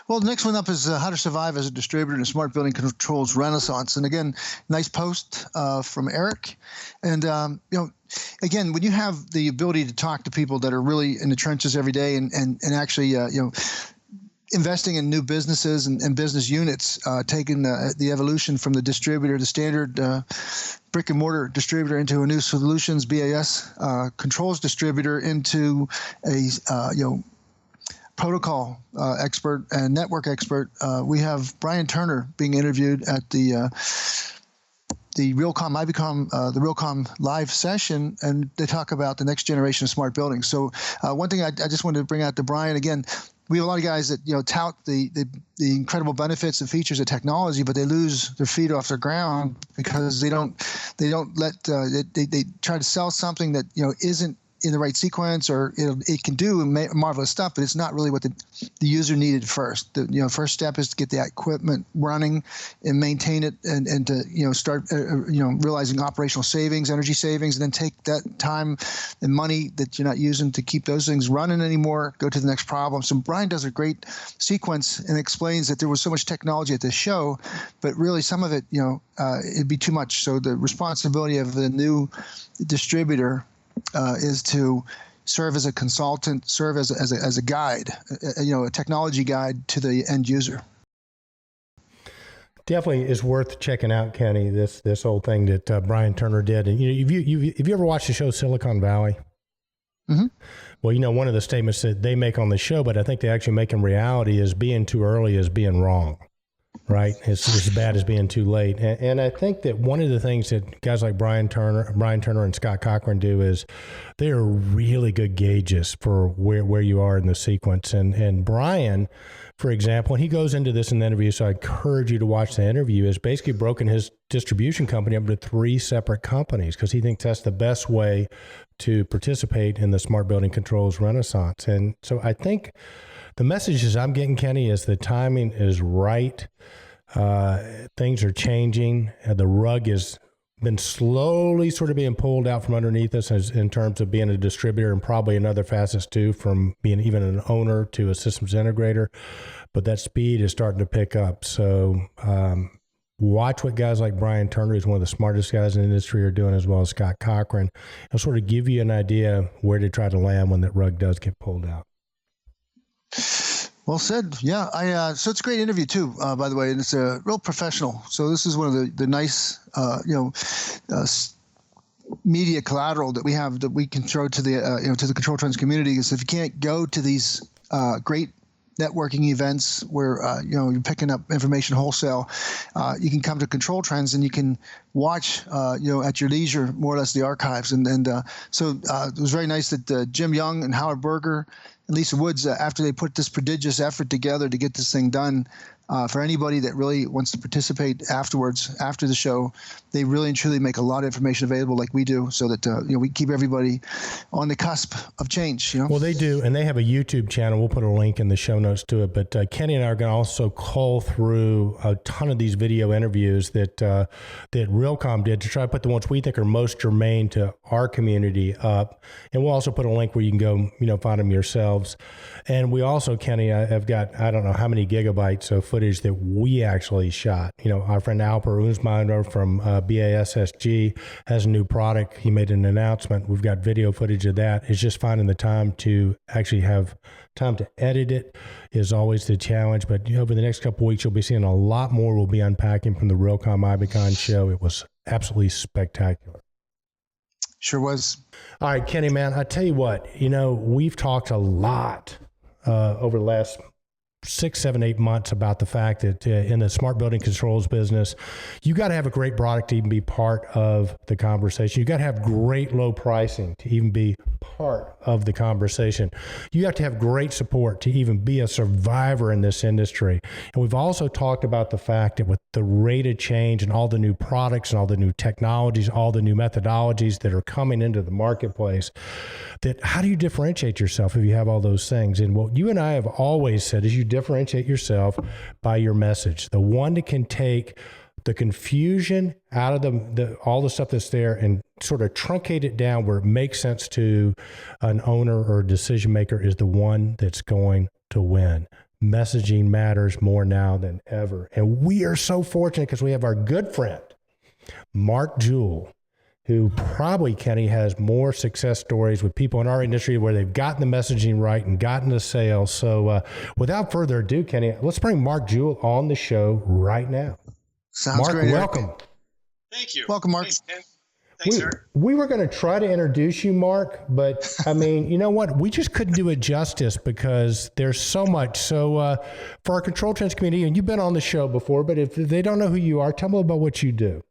Well, the next one up is how to survive as a distributor in a smart building controls renaissance. And again, nice post from Eric. And, again, when you have the ability to talk to people that are really in the trenches every day and actually, investing in new businesses and business units, taking the evolution from the distributor, the standard brick and mortar distributor into a new solutions BAS controls distributor into a, protocol expert and network expert. We have Brian Turner being interviewed at the Realcomm IBCOM, the Realcomm live session, and they talk about the next generation of smart buildings. So one thing I just wanted to bring out to Brian again. We have a lot of guys that tout the incredible benefits and features of technology, but they lose their feet off the ground because they don't let they try to sell something that isn't in the right sequence, or it can do marvelous stuff, but it's not really what the user needed first. The first step is to get the equipment running and maintain it, and to start realizing operational savings, energy savings, and then take that time and money that you're not using to keep those things running anymore, go to the next problem. So Brian does a great sequence and explains that there was so much technology at this show, but really some of it it'd be too much. So the responsibility of the new distributor is to serve as a consultant, serve as a guide, a technology guide to the end user. Definitely is worth checking out, Kenny. This whole thing that Brian Turner did, and have you ever watched the show Silicon Valley? Mm-hmm. Well, one of the statements that they make on the show, but I think they actually make in reality, is being too early is being wrong. Right? It's as bad as being too late. And I think that one of the things that guys like Brian Turner and Scott Cochran do is they are really good gauges for where you are in the sequence. And Brian, for example, and he goes into this in the interview, so I encourage you to watch the interview, has basically broken his distribution company up into 3 separate companies because he thinks that's the best way to participate in the smart building controls renaissance. And so I think the messages I'm getting, Kenny, is the timing is right. Things are changing. The rug has been slowly sort of being pulled out from underneath us in terms of being a distributor, and probably another facets too, from being even an owner to a systems integrator. But that speed is starting to pick up. So watch what guys like Brian Turner, who's one of the smartest guys in the industry, are doing, as well as Scott Cochran. It'll sort of give you an idea where to try to land when that rug does get pulled out. Well said. Yeah, so it's a great interview too, by the way, and it's a real professional. So this is one of the nice, media collateral that we have that we can throw to the to the Controltrends community. Is if you can't go to these great networking events where you're picking up information wholesale, you can come to Controltrends and you can watch at your leisure more or less the archives. So it was very nice that Jim Young and Howard Berger and Lisa Woods, after they put this prodigious effort together to get this thing done, for anybody that really wants to participate afterwards, after the show, they really and truly make a lot of information available like we do, so that we keep everybody on the cusp of change. Well, they do, and they have a YouTube channel. We'll put a link in the show notes to it. But Kenny and I are going to also cull through a ton of these video interviews that Realcomm did to try to put the ones we think are most germane to our community up. And we'll also put a link where you can go, find them yourselves. And we also, Kenny, I've got, I don't know how many gigabytes of footage that we actually shot. Our friend Alper Unsminder from BASSG has a new product. He made an announcement. We've got video footage of that. It's just finding the time to actually have time to edit it is always the challenge. But over the next couple of weeks, you'll be seeing a lot more we'll be unpacking from the Realcomm IBCON show. It was absolutely spectacular. Sure was. All right, Kenny, man, I tell you what, we've talked a lot over the last 6, 7, 8 months about the fact that in the smart building controls business, you got to have a great product to even be part of the conversation. You got to have great low pricing to even be part of the conversation. You have to have great support to even be a survivor in this industry. And we've also talked about the fact that with the rate of change and all the new products and all the new technologies, all the new methodologies that are coming into the marketplace, that how do you differentiate yourself if you have all those things? And what you and I have always said is you differentiate yourself by your message, the one that can take the confusion out of all the stuff that's there and sort of truncate it down where it makes sense to an owner or a decision maker is the one that's going to win. Messaging matters more now than ever. And we are so fortunate because we have our good friend, Mark Jewell, who probably, Kenny, has more success stories with people in our industry where they've gotten the messaging right and gotten the sales. So without further ado, Kenny, let's bring Mark Jewell on the show right now. Sounds Mark, great. welcome. Thank you. Welcome, Mark. Thanks, Ken. Thanks, sir. We were going to try to introduce you, Mark, but I mean, you know what? We just couldn't do it justice because there's so much. So for our Controltrends community, and you've been on the show before, but if they don't know who you are, tell them about what you do.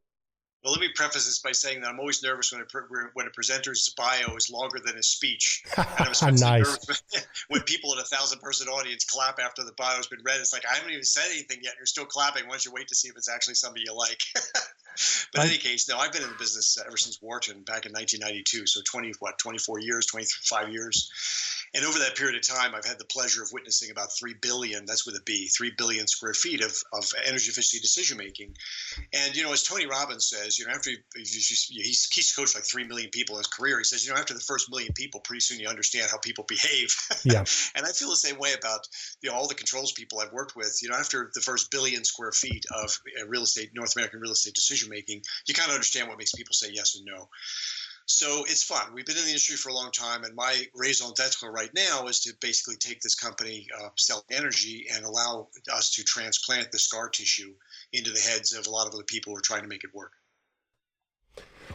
Well, let me preface this by saying that I'm always nervous when a presenter's bio is longer than his speech. And I'm especially Nice. nervous when people in a 1,000-person audience clap after the bio has been read. It's like, I haven't even said anything yet. You're still clapping. Why don't you wait to see if it's actually somebody you like? But in any case, no, I've been in the business ever since Wharton back in 1992. So 24 years, 25 years. And over that period of time, I've had the pleasure of witnessing about 3 billion, that's with a B, 3 billion square feet of energy efficiency decision making. And, as Tony Robbins says, after he's coached like 3 million people in his career, he says, after the first million people, pretty soon you understand how people behave. Yeah. And I feel the same way about, all the controls people I've worked with. After the first billion square feet of North American real estate decision making, you kind of understand what makes people say yes and no. So it's fun. We've been in the industry for a long time, and my raison d'etre right now is to basically take this company, Selling Energy, and allow us to transplant the scar tissue into the heads of a lot of other people who are trying to make it work.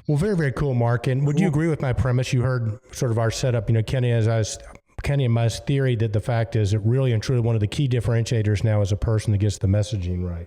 Well, very, very cool, Mark. And would you agree with my premise? You heard sort of our setup, Kenny and my theory that the fact is that really and truly one of the key differentiators now is a person that gets the messaging right.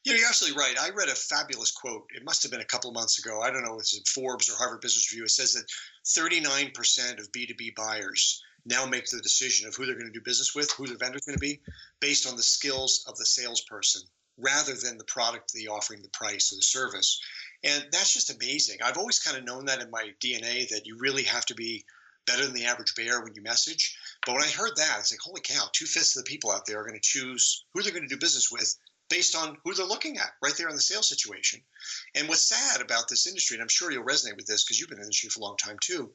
You're absolutely right. I read a fabulous quote. It must have been a couple of months ago. I don't know if it's in Forbes or Harvard Business Review. It says that 39% of B2B buyers now make the decision of who they're going to do business with, who their vendor's going to be, based on the skills of the salesperson rather than the product, the offering, the price, or the service. And that's just amazing. I've always kind of known that in my DNA, that you really have to be better than the average bear when you message. But when I heard that, it's like, holy cow, 2/5 of the people out there are going to choose who they're going to do business with based on who they're looking at right there in the sales situation. And what's sad about this industry, and I'm sure you'll resonate with this because you've been in the industry for a long time too,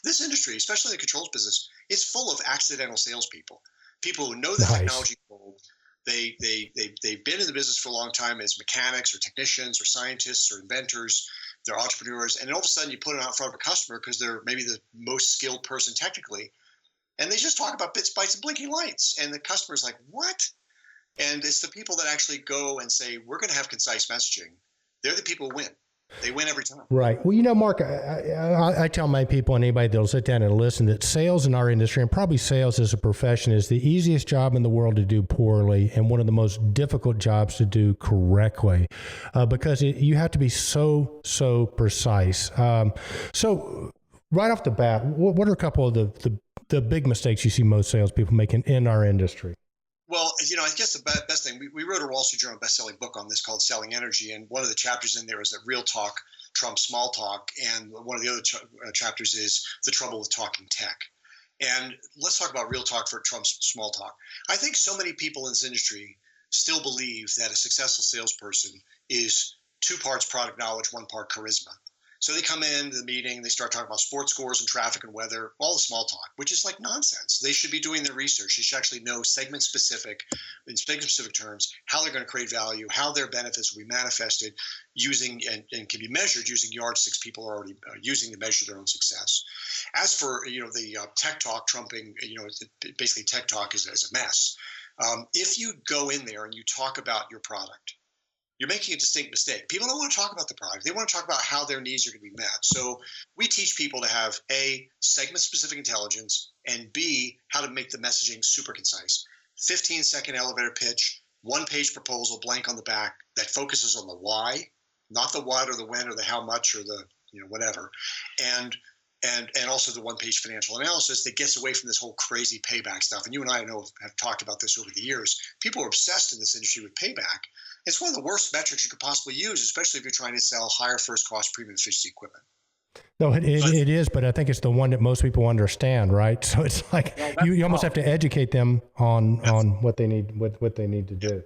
this industry, especially the controls business, is full of accidental salespeople, people who know the technology cold. They've been in the business for a long time as mechanics or technicians or scientists or inventors. They're entrepreneurs. And then all of a sudden you put them out in front of a customer because they're maybe the most skilled person technically. And they just talk about bits, bytes, and blinking lights. And the customer's like, what? And it's the people that actually go and say, we're going to have concise messaging. They're the people who win. They win every time. Right. Well, Mark, I tell my people and anybody that'll sit down and listen that sales in our industry, and probably sales as a profession, is the easiest job in the world to do poorly and one of the most difficult jobs to do correctly because you have to be so precise. So right off the bat, what are a couple of the big mistakes you see most salespeople making in our industry? Well, I guess the best thing, we wrote a Wall Street Journal best-selling book on this called Selling Energy, and one of the chapters in there is that real talk trumps small talk, and one of the other chapters is the trouble with talking tech. And let's talk about real talk for trumps small talk. I think so many people in this industry still believe that a successful salesperson is 2 parts product knowledge, 1 part charisma. So they come into the meeting, they start talking about sports scores and traffic and weather, all the small talk, which is like nonsense. They should be doing their research. They should actually know in segment-specific terms, how they're going to create value, how their benefits will be manifested using and can be measured using yardsticks people are already using to measure their own success. As for, the tech talk trumping, basically tech talk is a mess. If you go in there and you talk about your product, you're making a distinct mistake. People don't want to talk about the product. They want to talk about how their needs are going to be met. So we teach people to have A, segment-specific intelligence, and B, how to make the messaging super concise. 15-second elevator pitch, one-page proposal, blank on the back, that focuses on the why, not the what or the when or the how much or the whatever, and also the one-page financial analysis that gets away from this whole crazy payback stuff. And you and I know have talked about this over the years. People are obsessed in this industry with payback. It's one of the worst metrics you could possibly use, especially if you're trying to sell higher first cost premium efficiency equipment. No, it is, but I think it's the one that most people understand, right? So it's like you almost have to educate them on what they need to do.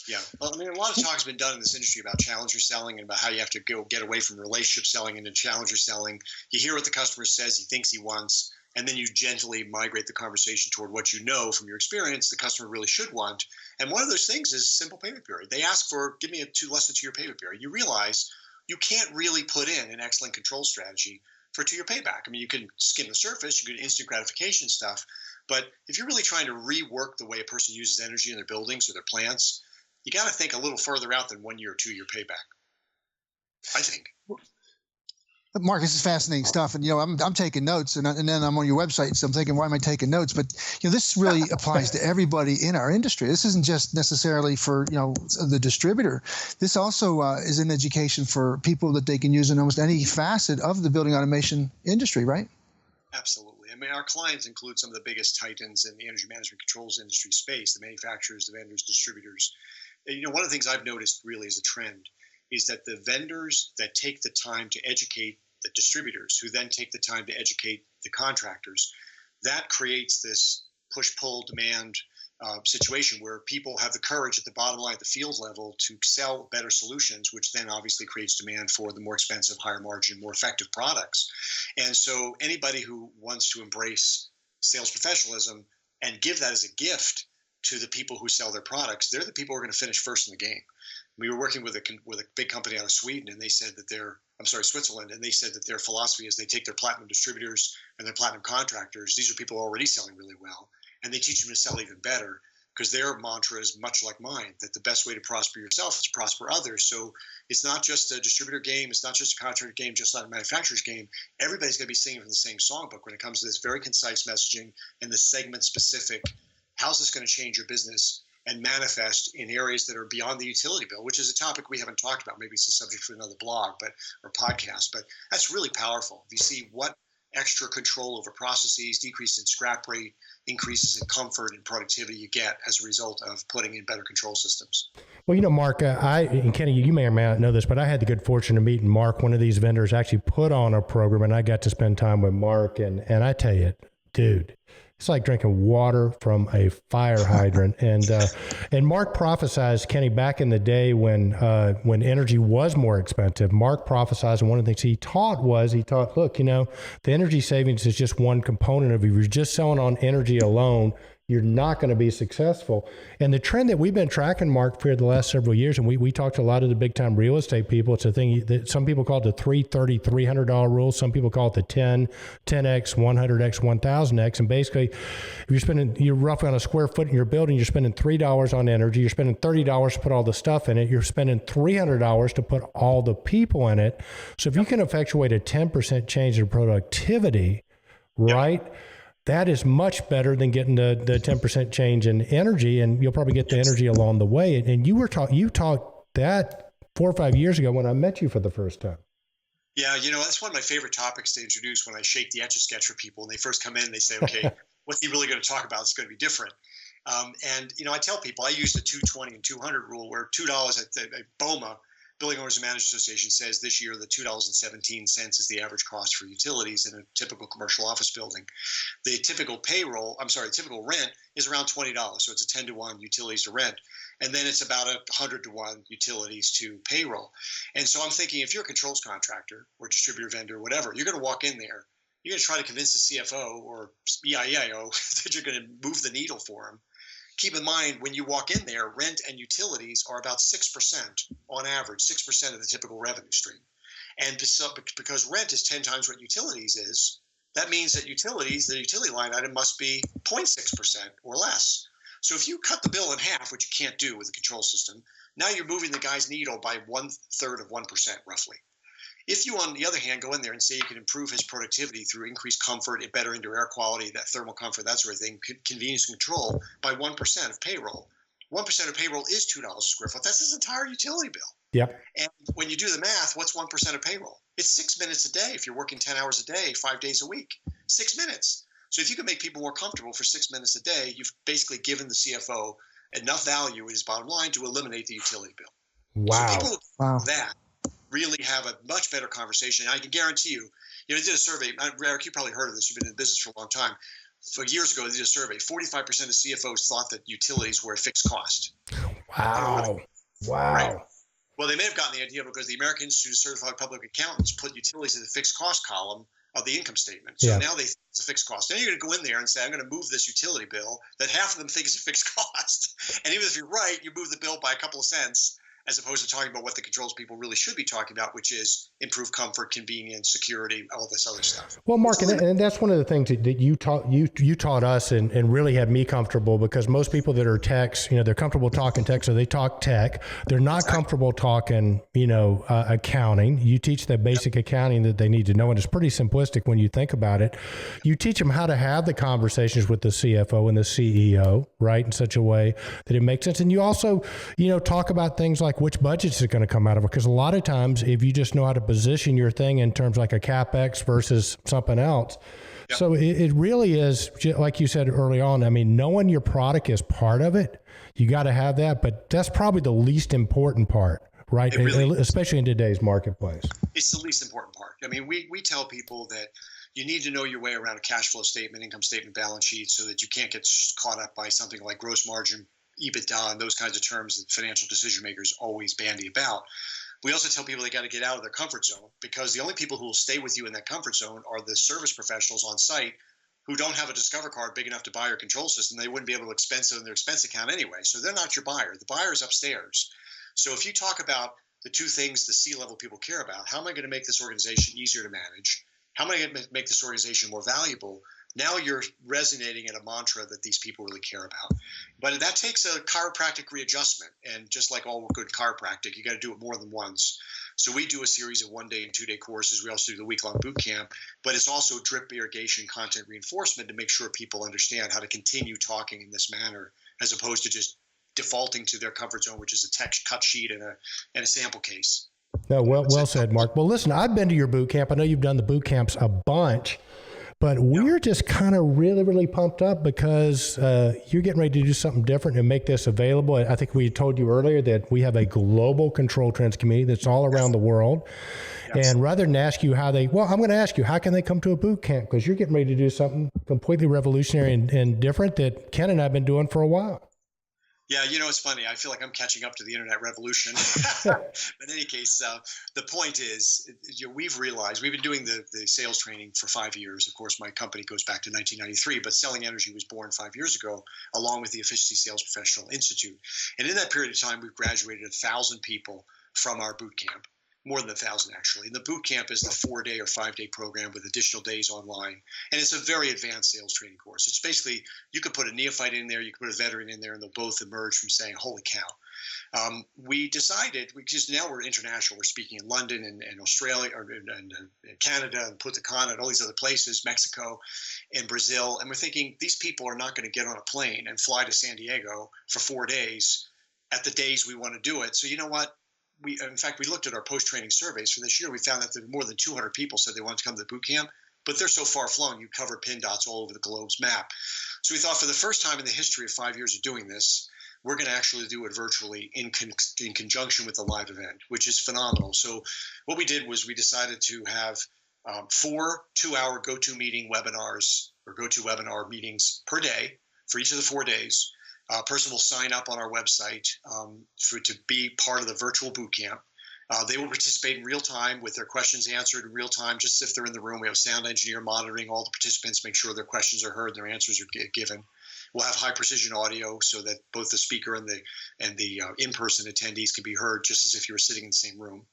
Yeah. Well, I mean, a lot of talk has been done in this industry about challenger selling and about how you have to go get away from relationship selling into challenger selling. You hear what the customer says, he thinks he wants, and then you gently migrate the conversation toward what you know from your experience the customer really should want. And one of those things is simple payment period. They ask for, give me a less than 2-year payment period. You realize you can't really put in an excellent control strategy for 2-year payback. I mean, you can skim the surface, you can instant gratification stuff, but if you're really trying to rework the way a person uses energy in their buildings or their plants, you got to think a little further out than 1 year or 2-year payback, I think. Mark, this is fascinating stuff, and I'm taking notes, and then I'm on your website, so I'm thinking, why am I taking notes? But this really applies to everybody in our industry. This isn't just necessarily for the distributor. This also is an education for people that they can use in almost any facet of the building automation industry, right? Absolutely. I mean, our clients include some of the biggest titans in the energy management controls industry space: the manufacturers, the vendors, distributors. And, one of the things I've noticed really as a trend is that the vendors that take the time to educate the distributors, who then take the time to educate the contractors, that creates this push-pull demand situation where people have the courage at the bottom line, at the field level, to sell better solutions, which then obviously creates demand for the more expensive, higher margin, more effective products. And so anybody who wants to embrace sales professionalism and give that as a gift to the people who sell their products, they're the people who are going to finish first in the game. We were working with a big company out of Sweden, and they said that Switzerland, and they said that their philosophy is they take their platinum distributors and their platinum contractors. These are people already selling really well, and they teach them to sell even better, because their mantra is much like mine, that the best way to prosper yourself is to prosper others. So it's not just a distributor game. It's not just a contractor game, just like a manufacturer's game. Everybody's going to be singing from the same songbook when it comes to this very concise messaging and the segment specific. How's this going to change your business and manifest in areas that are beyond the utility bill, which is a topic we haven't talked about. Maybe it's a subject for another blog or podcast, but that's really powerful. If you see what extra control over processes, decrease in scrap rate, increases in comfort and productivity you get as a result of putting in better control systems. Well, Mark, and Kenny, you may or may not know this, but I had the good fortune of meeting Mark. One of these vendors actually put on a program, and I got to spend time with Mark, and I tell you, dude, it's like drinking water from a fire hydrant. And Mark prophesized, Kenny, back in the day when energy was more expensive, Mark prophesized, and one of the things he taught, look, the energy savings is just one component of it. If you're just selling on energy alone, you're not going to be successful. And the trend that we've been tracking, Mark, for the last several years, and we talked to a lot of the big time real estate people. It's a thing that some people call it the $300 rule. Some people call it the 10x, 100x, 1000x. And basically, if you're roughly on a square foot in your building, you're spending $3 on energy. You're spending $30 to put all the stuff in it. You're spending $300 to put all the people in it. So if you can effectuate a 10% change in productivity, right? That is much better than getting the 10% change in energy, and you'll probably get the energy along the way. And you talked that 4 or 5 years ago when I met you for the first time. Yeah, that's one of my favorite topics to introduce when I shake the Etch-a-Sketch for people. When they first come in, they say, okay, what's he really going to talk about? It's going to be different. And I tell people I use the 220 and 200 rule, where $2 at BOMA, Building Owners and Managers Association, says this year the $2.17 is the average cost for utilities in a typical commercial office building. The typical typical rent is around $20. So it's a 10-to-1 utilities to rent. And then it's about 100-to-1 utilities to payroll. And so I'm thinking, if you're a controls contractor or distributor vendor or whatever, you're going to walk in there, you're going to try to convince the CFO or EIO that you're going to move the needle for them. Keep in mind, when you walk in there, rent and utilities are about 6% on average, 6% of the typical revenue stream. And because rent is 10 times what utilities is, that means that the utility line item must be 0.6% or less. So if you cut the bill in half, which you can't do with a control system, Now you're moving the guy's needle by 1/3 of 1% roughly. If you, on the other hand, go in there and say you can improve his productivity through increased comfort and better indoor air quality, that thermal comfort, that sort of thing, convenience and control by 1% of payroll. 1% of payroll is $2 a square foot. That's his entire utility bill. Yep. And when you do the math, what's 1% of payroll? It's 6 minutes a day if you're working 10 hours a day, 5 days a week. 6 minutes. So if you can make people more comfortable for 6 minutes a day, you've basically given the CFO enough value in his bottom line to eliminate the utility bill. Wow. So people who do that really have a much better conversation. And I can guarantee you, they did a survey. Eric, you probably heard of this. You've been in business for a long time. For years ago, they did a survey. 45% of CFOs thought that utilities were a fixed cost. Wow. Wow. Right? Well, they may have gotten the idea because the American Institute of Certified Public Accountants put utilities in the fixed cost column of the income statement. So now they think it's a fixed cost. Now you're going to go in there and say, I'm going to move this utility bill that half of them think is a fixed cost. And even if you're right, you move the bill by a couple of cents, as opposed to talking about what the controls people really should be talking about, which is improved comfort, convenience, security, all this other stuff. Well, Mark, and that's one of the things that you taught us and really had me comfortable, because most people that are techs, they're comfortable talking tech, so they talk tech. They're not comfortable talking, accounting. You teach them basic accounting that they need to know, and it's pretty simplistic when you think about it. You teach them how to have the conversations with the CFO and the CEO, right, in such a way that it makes sense. And you also, talk about things like which budgets are going to come out of it. Because a lot of times, if you just know how to position your thing in terms like a CapEx versus something else. Yep. So it really is, like you said early on, knowing your product is part of it. You got to have that, but that's probably the least important part, right? Really especially in today's marketplace. It's the least important part. We tell people that you need to know your way around a cash flow statement, income statement, balance sheet, so that you can't get caught up by something like gross margin, EBITDA, and those kinds of terms that financial decision makers always bandy about. We also tell people they got to get out of their comfort zone, because the only people who will stay with you in that comfort zone are the service professionals on site who don't have a Discover card big enough to buy your control system. They wouldn't be able to expense it in their expense account anyway. So they're not your buyer. The buyer is upstairs. So if you talk about the two things the C-level people care about, how am I going to make this organization easier to manage? How am I going to make this organization more valuable? Now you're resonating in a mantra that these people really care about. But that takes a chiropractic readjustment. And just like all good chiropractic, you got to do it more than once. So we do a series of 1-day and 2-day courses. We also do the week-long boot camp. But it's also drip irrigation content reinforcement to make sure people understand how to continue talking in this manner, as opposed to just defaulting to their comfort zone, which is a text cut sheet and a sample case. No, well said, Mark. Well, listen, I've been to your boot camp. I know you've done the boot camps a bunch. But we're just kind of really, really pumped up because you're getting ready to do something different and make this available. I think we told you earlier that we have a global Controltrends community that's all around the world. Yes. And rather than ask you I'm going to ask you, how can they come to a boot camp? Because you're getting ready to do something completely revolutionary and different that Ken and I have been doing for a while. Yeah, it's funny. I feel like I'm catching up to the internet revolution. But in any case, the point is, we've realized we've been doing the sales training for 5 years. Of course, my company goes back to 1993, but Selling Energy was born 5 years ago, along with the Efficiency Sales Professional Institute. And in that period of time, we've graduated 1,000 people from our boot camp. More than 1,000, actually. And the boot camp is the 4-day or 5-day program with additional days online. And it's a very advanced sales training course. It's basically, you could put a neophyte in there, you could put a veteran in there, and they'll both emerge from saying, holy cow. We decided, because now we're international, we're speaking in London and Australia, and Canada, and Punta Cana, and all these other places, Mexico and Brazil. And we're thinking, these people are not going to get on a plane and fly to San Diego for 4 days at the days we want to do it. So you know what? In fact, we looked at our post-training surveys for this year. We found that more than 200 people said they wanted to come to the boot camp, but they're so far flung, you cover pin dots all over the globe's map. So we thought, for the first time in the history of 5 years of doing this, we're going to actually do it virtually in conjunction with the live event, which is phenomenal. So what we did was we decided to have 4 2-hour go-to-meeting webinars or go-to-webinar meetings per day for each of the 4 days. A person will sign up on our website to be part of the virtual boot camp. They will participate in real time with their questions answered in real time, just as if they're in the room. We have a sound engineer monitoring all the participants, make sure their questions are heard and their answers are given. We'll have high precision audio so that both the speaker and the in-person attendees can be heard just as if you were sitting in the same room.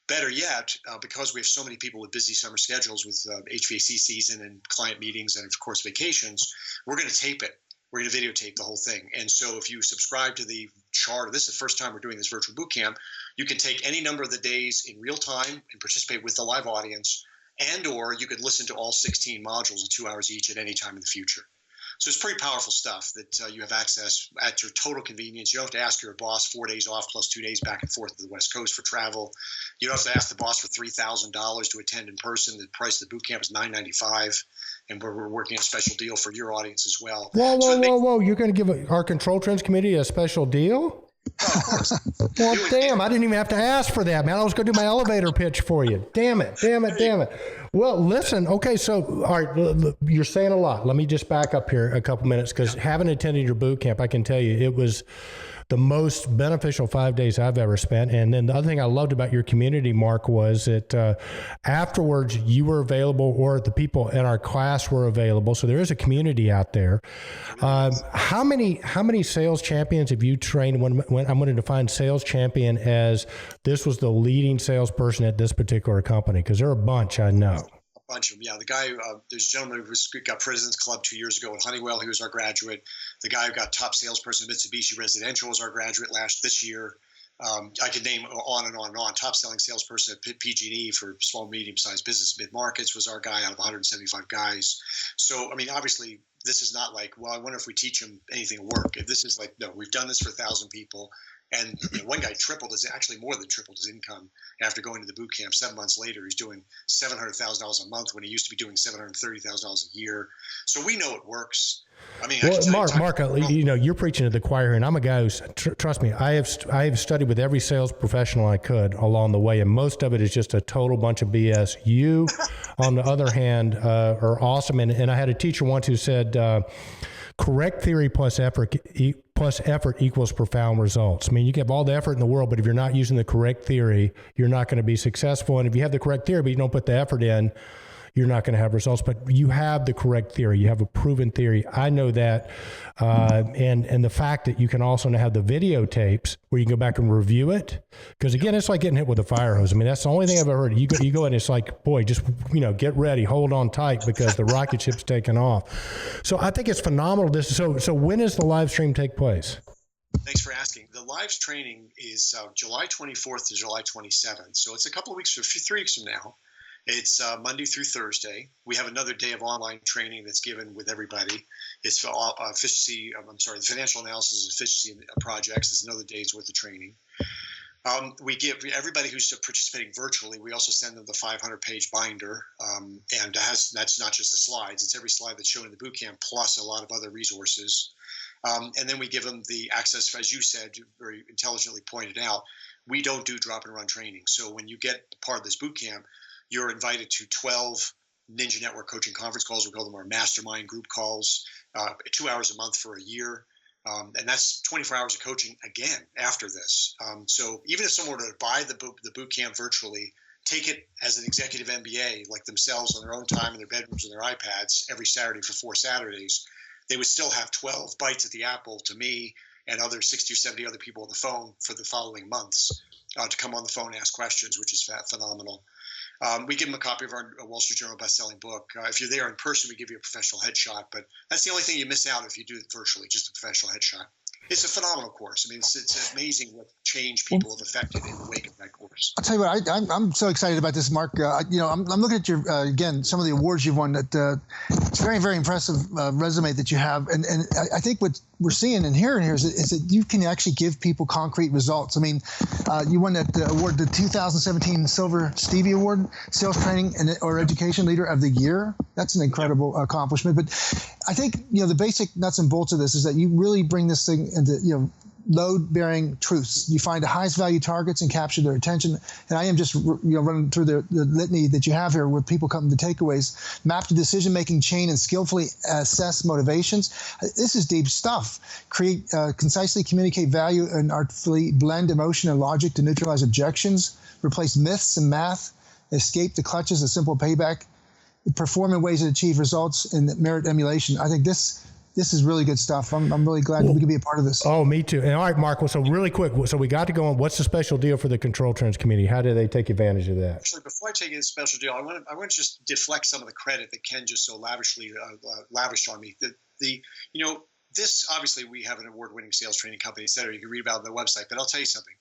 Better yet, because we have so many people with busy summer schedules with HVAC season and client meetings and, of course, vacations, we're going to tape it. we're going to videotape the whole thing. And so if you subscribe to the charter, this is the first time we're doing this virtual boot camp, you can take any number of the days in real time and participate with the live audience, and or you could listen to all 16 modules in 2 hours each at any time in the future. So it's pretty powerful stuff that you have access at your total convenience. You don't have to ask your boss 4 days off plus 2 days back and forth to the West Coast for travel. You don't have to ask the boss for $3,000 to attend in person. The price of the boot camp is $995, and we're working a special deal for your audience as well. Whoa! You're going to give our Controltrends committee a special deal? Oh, of course. Well, damn, I didn't even have to ask for that, man. I was going to do my elevator pitch for you. Damn it. Well, listen, okay, so, all right, you're saying a lot. Let me just back up here a couple minutes, because having attended your boot camp, I can tell you it was the most beneficial 5 days I've ever spent. And then the other thing I loved about your community, Mark, was that afterwards you were available, or the people in our class were available. So there is a community out there. How many sales champions have you trained? When I'm going to define sales champion as this was the leading salesperson at this particular company, because there are a bunch, I know. Bunch of them. Yeah, the guy, there's a gentleman who got President's Club 2 years ago at Honeywell. He was our graduate. The guy who got top salesperson at Mitsubishi Residential was our graduate this year. I could name on and on and on. Top selling salesperson at PG&E for small, medium-sized business mid-markets was our guy out of 175 guys. So, I mean, obviously, this is not like, well, I wonder if we teach them anything will work. This is like, no, we've done this for 1,000 people. And one guy actually more than tripled his income after going to the boot camp. 7 months later, he's doing $700,000 a month when he used to be doing $730,000 a year. So we know it works. I mean, Mark, you're preaching to the choir, and I'm a guy who's, trust me, I have studied with every sales professional I could along the way, and most of it is just a total bunch of BS. You, on the other hand, are awesome. And I had a teacher once who said, correct theory plus effort equals profound results. I mean, you can have all the effort in the world, but if you're not using the correct theory, you're not going to be successful. And if you have the correct theory, but you don't put the effort in, you're not going to have results. But you have the correct theory. You have a proven theory. I know that. And the fact that you can also now have the videotapes where you can go back and review it. Because again, it's like getting hit with a fire hose. I mean, that's the only thing I've ever heard. You go and it's like, boy, just, get ready, hold on tight, because the rocket ship's taking off. So I think it's phenomenal. So when does the live stream take place? Thanks for asking. The live training is July 24th to July 27th. So it's a couple of weeks, 3 weeks from now. It's Monday through Thursday. We have another day of online training that's given with everybody. It's for the financial analysis efficiency projects. It's another day's worth of training. We give everybody who's participating virtually, we also send them the 500-page binder. And that's not just the slides. It's every slide that's shown in the boot camp, plus a lot of other resources. And then we give them the access, as you said, you very intelligently pointed out, we don't do drop and run training. So when you get part of this boot camp, you're invited to 12 Ninja Network coaching conference calls. We call them our mastermind group calls, 2 hours a month for a year. And that's 24 hours of coaching again after this. So even if someone were to buy the boot camp virtually, take it as an executive MBA, like themselves on their own time in their bedrooms and their iPads every Saturday for 4 Saturdays, they would still have 12 bites at the apple to me and other 60 or 70 other people on the phone for the following months to come on the phone and ask questions, which is phenomenal. We give them a copy of our Wall Street Journal best-selling book. If you're there in person, we give you a professional headshot, but that's the only thing you miss out if you do it virtually, just a professional headshot. It's a phenomenal course. I mean, it's amazing what change people have affected in the wake of that course. I'll tell you what, I'm so excited about this, Mark. I'm looking at your, again, some of the awards you've won. That it's a very, very impressive resume that you have. And I think what we're seeing and hearing here is that you can actually give people concrete results. I mean, you won that award, the 2017 Silver Stevie Award, Sales Training or Education Leader of the Year. That's an incredible accomplishment. But I think, the basic nuts and bolts of this is that you really bring this thing into, load-bearing truths. You find the highest value targets and capture their attention. And I am just, running through the litany that you have here where people come to takeaways. Map the decision-making chain and skillfully assess motivations. This is deep stuff. Create, concisely communicate value and artfully blend emotion and logic to neutralize objections. Replace myths and math. Escape the clutches of simple payback. Perform in ways that achieve results and merit emulation. I think this is really good stuff. I'm really glad we could be a part of this. Oh, me too. And all right, Mark, so really quick, so we got to go on. What's the special deal for the Controltrends community? How do they take advantage of that? Actually, before I take you to the special deal, I want to just deflect some of the credit that Ken just so lavishly lavished on me. this, obviously, we have an award-winning sales training company, et cetera. You can read about it on the website. But I'll tell you something.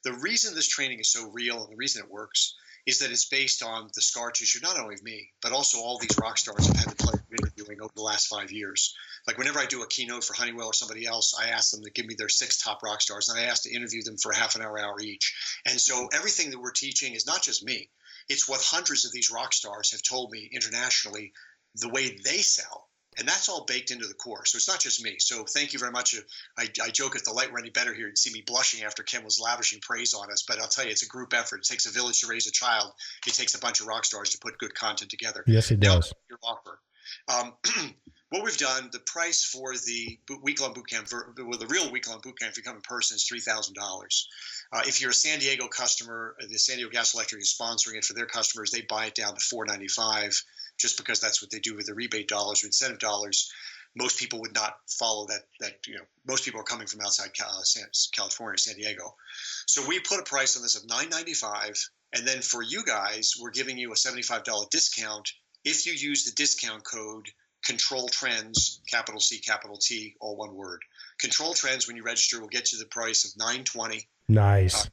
The reason this training is so real and the reason it works is that it's based on the scar tissue, not only of me, but also all these rock stars I've had the pleasure of interviewing over the last 5 years. Like whenever I do a keynote for Honeywell or somebody else, I ask them to give me their 6 top rock stars, and I ask to interview them for half an hour each. And so everything that we're teaching is not just me. It's what hundreds of these rock stars have told me internationally, the way they sell. And that's all baked into the course. So it's not just me. So thank you very much. I joke if the light were any better here, you'd see me blushing after Ken was lavishing praise on us. But I'll tell you, it's a group effort. It takes a village to raise a child. It takes a bunch of rock stars to put good content together. Yes, it does. Now, your offer. What we've done, the price for the week-long boot camp, the real week-long boot camp, if you come in person, is $3,000. If you're a San Diego customer, the San Diego Gas Electric is sponsoring it for their customers. They buy it down to $495, just because that's what they do with the rebate dollars or incentive dollars. Most people would not follow that. Most people are coming from outside California, San Diego. So we put a price on this of $995, and then for you guys, we're giving you a $75 discount if you use the discount code Controltrends, capital C, capital T, all one word. Controltrends, when you register, will get you the price of $920. Nice.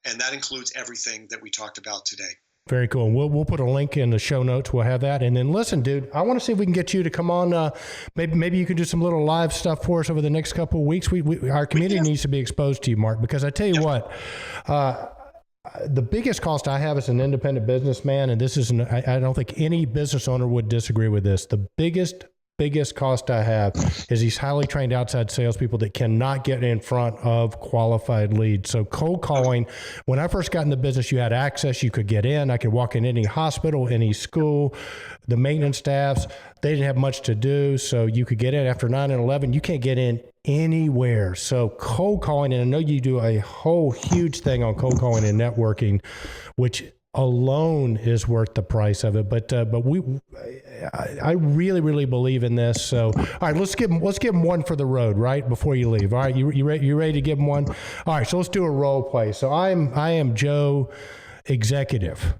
And that includes everything that we talked about today. Very cool. And we'll put a link in the show notes. We'll have that. And then listen, dude, I want to see if we can get you to come on. Maybe you can do some little live stuff for us over the next couple of weeks. Our community needs to be exposed to you, Mark, because I tell you what, the biggest cost I have as an independent businessman, and this is, I don't think any business owner would disagree with this. The biggest cost I have is these highly trained outside salespeople that cannot get in front of qualified leads. So cold calling, when I first got in the business, you had access, you could get in. I could walk in any hospital, any school, the maintenance staffs, they didn't have much to do. So you could get in after 9 and 11, you can't get in anywhere. So cold calling, and I know you do a whole huge thing on cold calling and networking, which alone is worth the price of it. But I really, really believe in this. So, all right, let's give them one for the road, right, before you leave. All right, you ready to give them one? All right, so let's do a role play. So I am Joe, executive.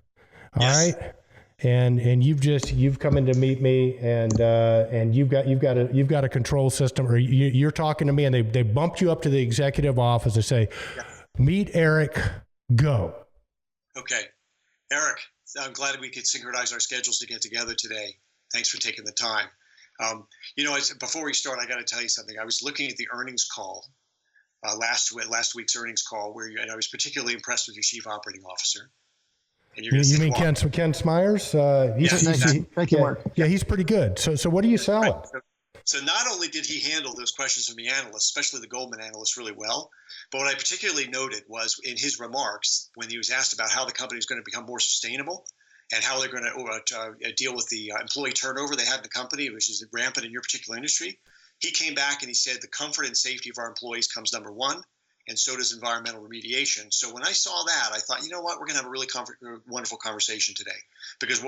All yes. right. And you've come in to meet me, and you've got a control system, or you're talking to me, and they bumped you up to the executive office and say, meet Eric, go. Okay. Eric, I'm glad we could synchronize our schedules to get together today. Thanks for taking the time. Before we start, I got to tell you something. I was looking at the earnings call, last week's earnings call, and I was particularly impressed with your chief operating officer. And you mean Ken Smyers? Thank you, Mark. Yeah, he's pretty good. So what are you selling? Right. So not only did he handle those questions from the analysts, especially the Goldman analysts, really well, but what I particularly noted was in his remarks when he was asked about how the company is going to become more sustainable and how they're going to deal with the employee turnover they had in the company, which is rampant in your particular industry. He came back and he said the comfort and safety of our employees comes number one, and so does environmental remediation. So when I saw that, I thought, you know what, we're going to have a really wonderful conversation today. Because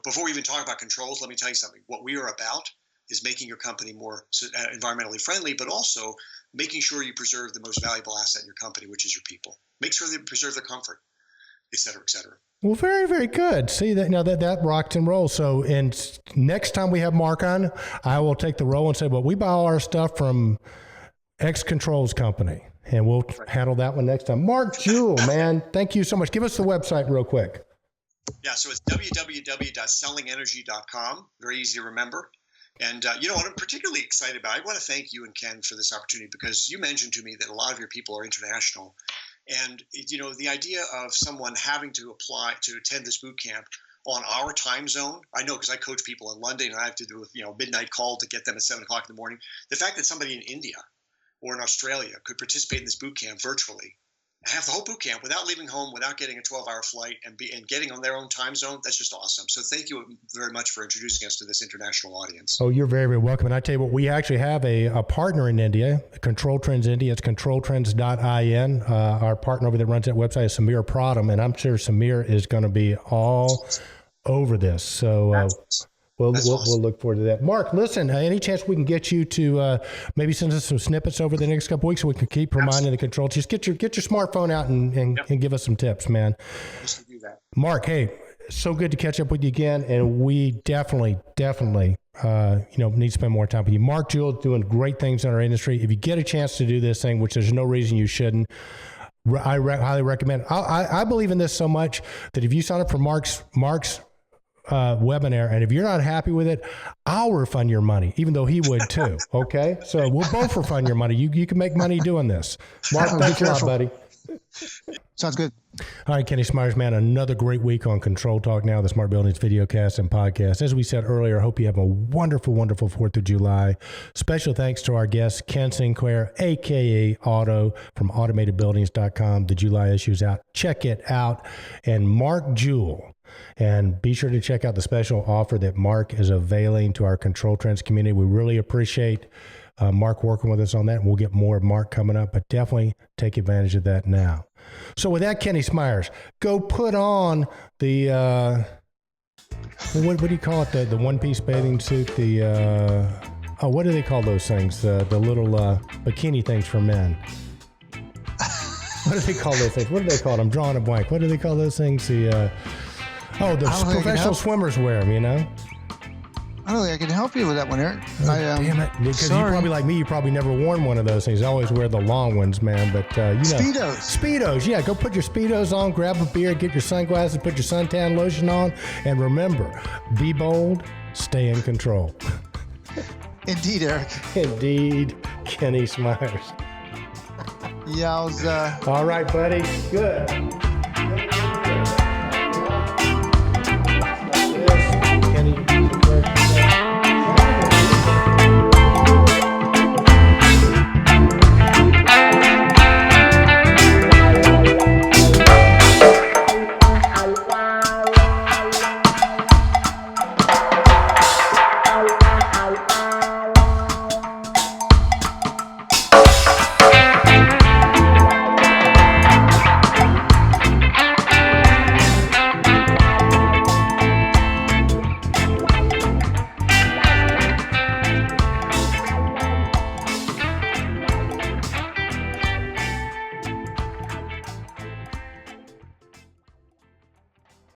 before we even talk about controls, let me tell you something. What we are about is making your company more environmentally friendly, but also making sure you preserve the most valuable asset in your company, which is your people. Make sure they preserve their comfort, et cetera, et cetera. Well, very, very good. See that now that rocks and rolls. So, and next time we have Mark on, I will take the role and say, well, we buy all our stuff from X Controls Company, and we'll handle that one next time. Mark Jewell, man, thank you so much. Give us the website real quick. Yeah, so it's www.sellingenergy.com. Very easy to remember. And what I'm particularly excited about, I want to thank you and Ken for this opportunity, because you mentioned to me that a lot of your people are international. And, the idea of someone having to apply to attend this boot camp on our time zone, I know because I coach people in London and I have to do a midnight call to get them at 7 o'clock in the morning. The fact that somebody in India or in Australia could participate in this boot camp virtually, have the whole boot camp without leaving home, without getting a 12-hour flight and getting on their own time zone, that's just awesome. So thank you very much for introducing us to this international audience. Oh, you're very, very welcome. And I tell you what, we actually have a partner in India, Controltrends India. It's controltrends.in. Our partner over there runs that website is Samir Pradham, and I'm sure Samir is going to be all over this. So we'll look forward to that. Mark, listen, any chance we can get you to maybe send us some snippets over the next couple of weeks so we can keep reminding the control? Just get your smartphone out and give us some tips, man. Just to do that. Mark, hey, so good to catch up with you again, and we definitely need to spend more time with you. Mark Jewell doing great things in our industry. If you get a chance to do this thing, which there's no reason you shouldn't, I highly recommend. I believe in this so much that if you sign up for Mark's webinar, and if you're not happy with it, I'll refund your money, even though he would too. Okay, so we'll both refund your money. You can make money doing this. Mark, thanks a lot, buddy. Sounds good. All right, Kenny Smyers, man, another great week on Control Talk Now, the Smart Buildings videocast and podcast. As we said earlier, I hope you have a wonderful, wonderful 4th of July. Special thanks to our guest, Ken St Clair, a.k.a. Otto from AutomatedBuildings.com. The July issue is out. Check it out. And Mark Jewell. And be sure to check out the special offer that Mark is availing to our Controltrends community. We really appreciate Mark working with us on that. We'll get more of Mark coming up, but definitely take advantage of that now. So with that, Kenny Smyers, go put on the, what do you call it? The one-piece bathing suit, what do they call those things? The little bikini things for men. What do they call those things? What do they call them? I'm drawing a blank. What do they call those things? The professional swimmers wear them, I don't think I can help you with that one, Eric. Damn it. Because you probably, like me, you probably never worn one of those things. I always wear the long ones, man. But, Speedos. Speedos, yeah. Go put your Speedos on, grab a beer, get your sunglasses, put your suntan lotion on. And remember, be bold, stay in control. Indeed, Eric. Indeed, Kenny Smyers. Yowza. All right, buddy. Good.